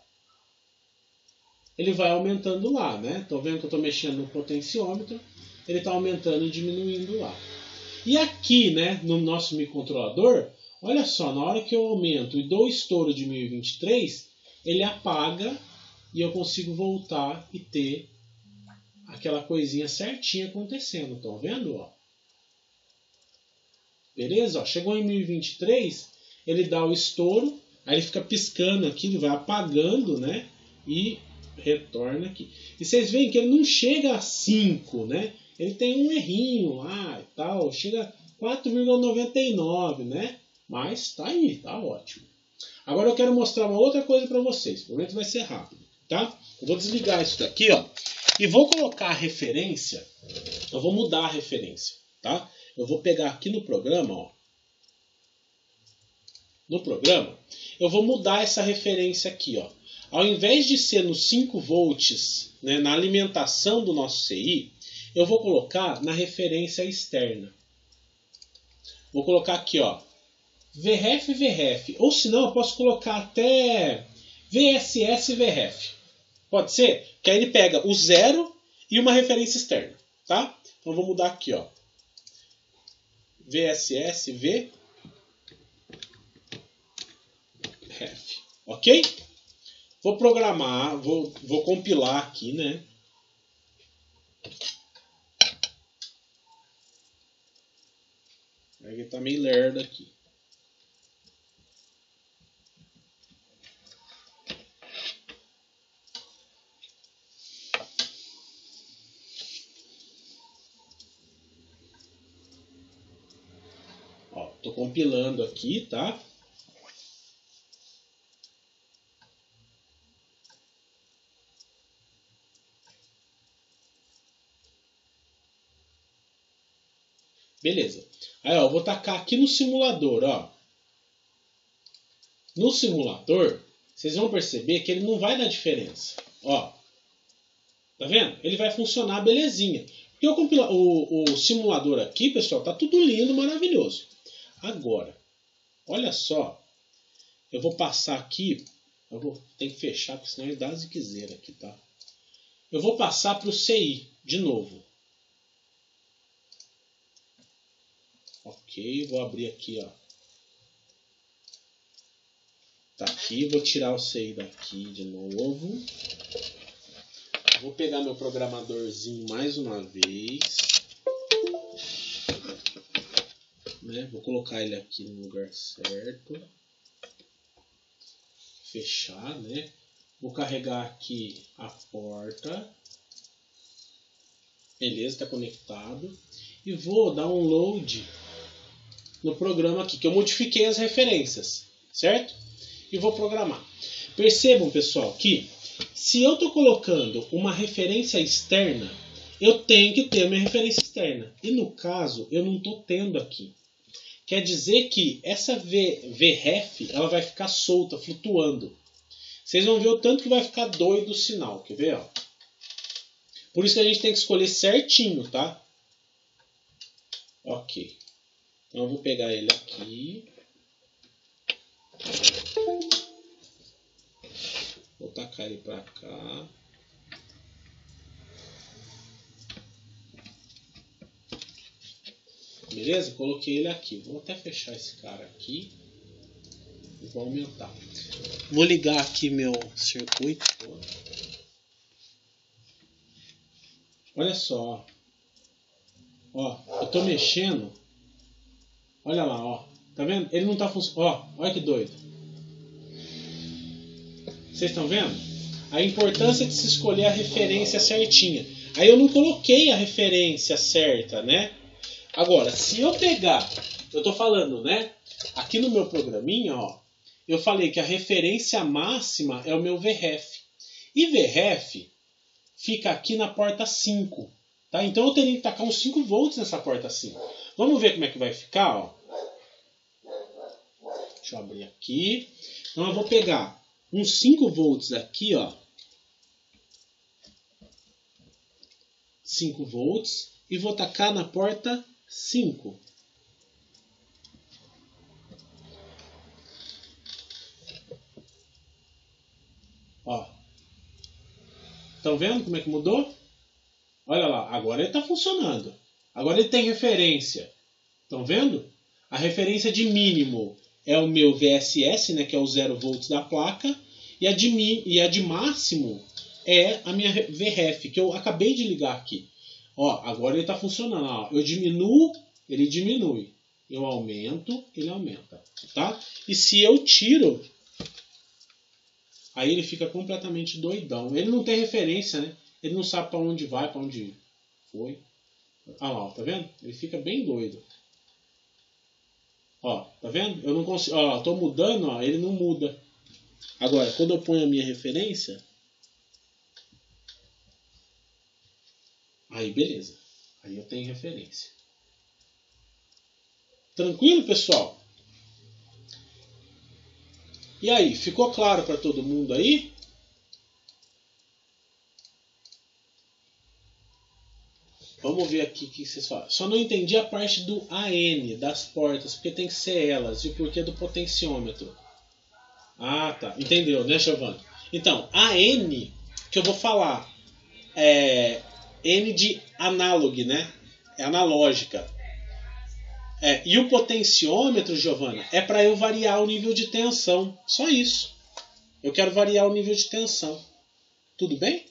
ele vai aumentando lá, né? Tô vendo que eu tô mexendo no potenciômetro, ele tá aumentando e diminuindo lá. E aqui, né, no nosso microcontrolador, olha só, na hora que eu aumento e dou o estouro de 1023, ele apaga e eu consigo voltar e ter aquela coisinha certinha acontecendo. Estão vendo? Ó? Beleza? Ó, chegou em 1023, ele dá o estouro, aí ele fica piscando aqui, ele vai apagando, né? E retorna aqui. E vocês veem que ele não chega a 5, né? Ele tem um errinho lá e tal, chega a 4,99, né? Mas tá aí, tá ótimo. Agora eu quero mostrar uma outra coisa para vocês. Provavelmente vai ser rápido, tá? Eu vou desligar isso daqui, ó. E vou colocar a referência. Eu vou mudar a referência, tá? Eu vou pegar aqui no programa, ó. No programa, eu vou mudar essa referência aqui, ó. Ao invés de ser nos 5 volts, né, na alimentação do nosso CI, eu vou colocar na referência externa. Vou colocar aqui, ó. VREF, VREF. Ou senão eu posso colocar até VSS, VREF. Pode ser? Que aí ele pega o 0 e uma referência externa, tá? Então vou mudar aqui, ó. VSS, VREF. Ok? Vou programar, vou compilar aqui, né? Aqui tá meio lerdo aqui. Ó, tô compilando aqui, tá? Beleza. Aí, ó, eu vou tacar aqui no simulador, ó. No simulador, vocês vão perceber que ele não vai dar diferença. Ó. Tá vendo? Ele vai funcionar belezinha. Porque o simulador aqui, pessoal, tá tudo lindo, maravilhoso. Agora, olha só. Eu vou passar aqui. Tem que fechar, porque senão ele dá ziquezeira aqui, tá? Eu vou passar para o CI de novo. Ok, vou abrir aqui, ó. Tá aqui, vou tirar o CI daqui de novo. Vou pegar meu programadorzinho mais uma vez. Né? Vou colocar ele aqui no lugar certo. Fechar, né? Vou carregar aqui a porta. Beleza, está conectado. E vou dar um load no programa aqui, que eu modifiquei as referências, certo? E vou programar. Percebam, pessoal, que se eu estou colocando uma referência externa, eu tenho que ter minha referência externa. E no caso, eu não estou tendo aqui. Quer dizer que essa VREF ela vai ficar solta, flutuando. Vocês vão ver o tanto que vai ficar doido o sinal. Quer ver? Ó? Por isso que a gente tem que escolher certinho, tá? Ok. Então eu vou pegar ele aqui. Vou tacar ele para cá. Beleza? Coloquei ele aqui. Vou até fechar esse cara aqui. E vou aumentar. Vou ligar aqui meu circuito. Olha só. Ó, eu tô mexendo. Olha lá, ó. Tá vendo? Ele não tá funcionando. Ó, olha que doido. Vocês estão vendo? A importância de se escolher a referência certinha. Aí eu não coloquei a referência certa, né? Agora, se eu pegar, eu tô falando, né? Aqui no meu programinha, ó, eu falei que a referência máxima é o meu VREF. E VREF fica aqui na porta 5. Tá? Então eu teria que tacar uns 5 volts nessa porta 5. Vamos ver como é que vai ficar, ó. Deixa eu abrir aqui. Então eu vou pegar uns 5 volts aqui, ó. 5 volts. E vou tacar na porta 5. Ó. Estão vendo como é que mudou? Olha lá, agora ele está funcionando. Agora ele tem referência. Estão vendo? A referência de mínimo é o meu VSS, né, que é o 0 volts da placa. E a de máximo é a minha VREF, que eu acabei de ligar aqui. Ó, agora ele está funcionando. Ó, eu diminuo, ele diminui. Eu aumento, ele aumenta. Tá? E se eu tiro, aí ele fica completamente doidão. Ele não tem referência, né? Ele não sabe para onde vai, para onde foi. Olha lá, tá vendo? Ele fica bem doido. Ó, tá vendo? Eu não consigo. Ó, tô mudando, ó, ele não muda. Agora, quando eu ponho a minha referência, aí beleza. Aí eu tenho referência. Tranquilo, pessoal? E aí, ficou claro para todo mundo aí? Vamos ver aqui o que vocês falam. Só não entendi a parte do AN, das portas, porque tem que ser elas. E o porquê do potenciômetro. Ah, tá. Entendeu, né, Giovanni? Então, AN, que eu vou falar, é N de analog, né? É analógica. E o potenciômetro, Giovanna, é para eu variar o nível de tensão. Só isso. Eu quero variar o nível de tensão. Tudo bem?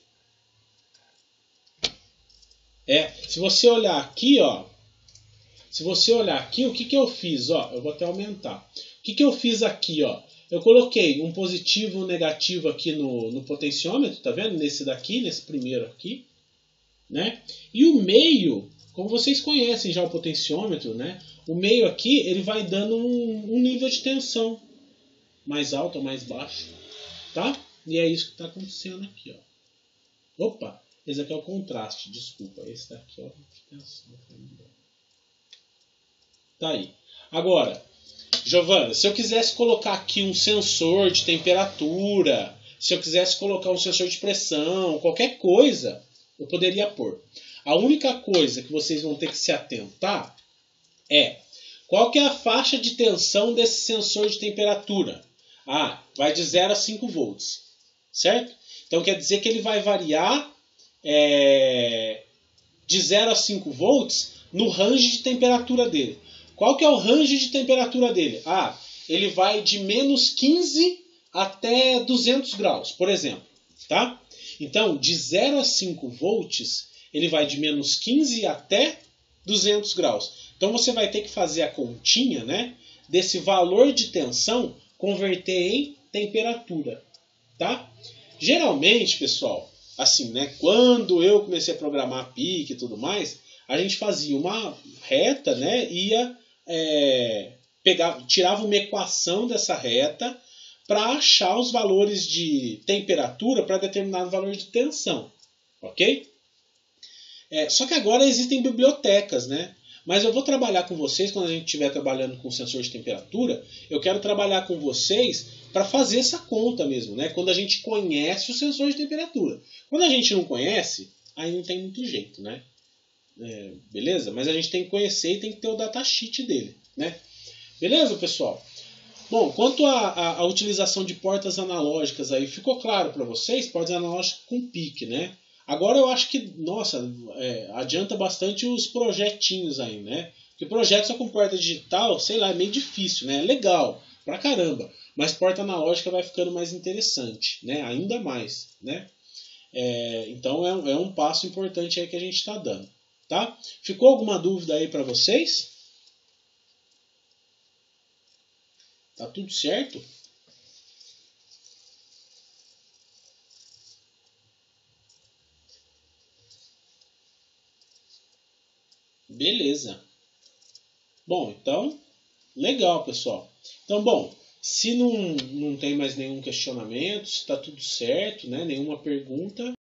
Se você olhar aqui, ó. Se você olhar aqui, o que eu fiz? Ó, eu vou até aumentar. O que eu fiz aqui, ó? Eu coloquei um positivo e um negativo aqui no potenciômetro, tá vendo? Nesse daqui, nesse primeiro aqui. Né? E o meio, como vocês conhecem já o potenciômetro, né? O meio aqui, ele vai dando um nível de tensão. Mais alto ou mais baixo. Tá? E é isso que está acontecendo aqui, ó. Opa! Esse aqui é o contraste, desculpa. Esse daqui é o de tensão. Tá aí. Agora, Giovana, se eu quisesse colocar aqui um sensor de temperatura, se eu quisesse colocar um sensor de pressão, qualquer coisa, eu poderia pôr. A única coisa que vocês vão ter que se atentar é qual que é a faixa de tensão desse sensor de temperatura. Ah, vai de 0 a 5 volts, certo? Então quer dizer que ele vai variar de 0 a 5 volts no range de temperatura dele. Qual que é o range de temperatura dele? Ah, ele vai de menos 15 até 200 graus, por exemplo. Tá? Então, de 0 a 5 volts, ele vai de menos 15 até 200 graus. Então, você vai ter que fazer a continha, né, desse valor de tensão, converter em temperatura. Tá? Geralmente, pessoal, assim, né, quando eu comecei a programar PIC e tudo mais, a gente fazia uma reta, né, ia tirava uma equação dessa reta para achar os valores de temperatura para determinado valor de tensão, ok? Só que agora existem bibliotecas, né? Mas eu vou trabalhar com vocês, quando a gente estiver trabalhando com sensor de temperatura, eu quero trabalhar com vocês para fazer essa conta mesmo, né? Quando a gente conhece o sensor de temperatura. Quando a gente não conhece, aí não tem muito jeito, né? Beleza? Mas a gente tem que conhecer e tem que ter o datasheet dele, né? Beleza, pessoal? Bom, quanto à utilização de portas analógicas aí, ficou claro para vocês? Portas analógicas com PIC, né? Agora eu acho que, nossa, adianta bastante os projetinhos aí, né? Porque projeto só com porta digital, sei lá, é meio difícil, né? É legal, pra caramba. Mas porta analógica vai ficando mais interessante, né? Ainda mais, né? Então é um passo importante aí que a gente está dando. Tá? Ficou alguma dúvida aí para vocês? Tá tudo certo? Beleza. Bom, então, legal, pessoal. Então, bom, se não tem mais nenhum questionamento, se está tudo certo, né, nenhuma pergunta,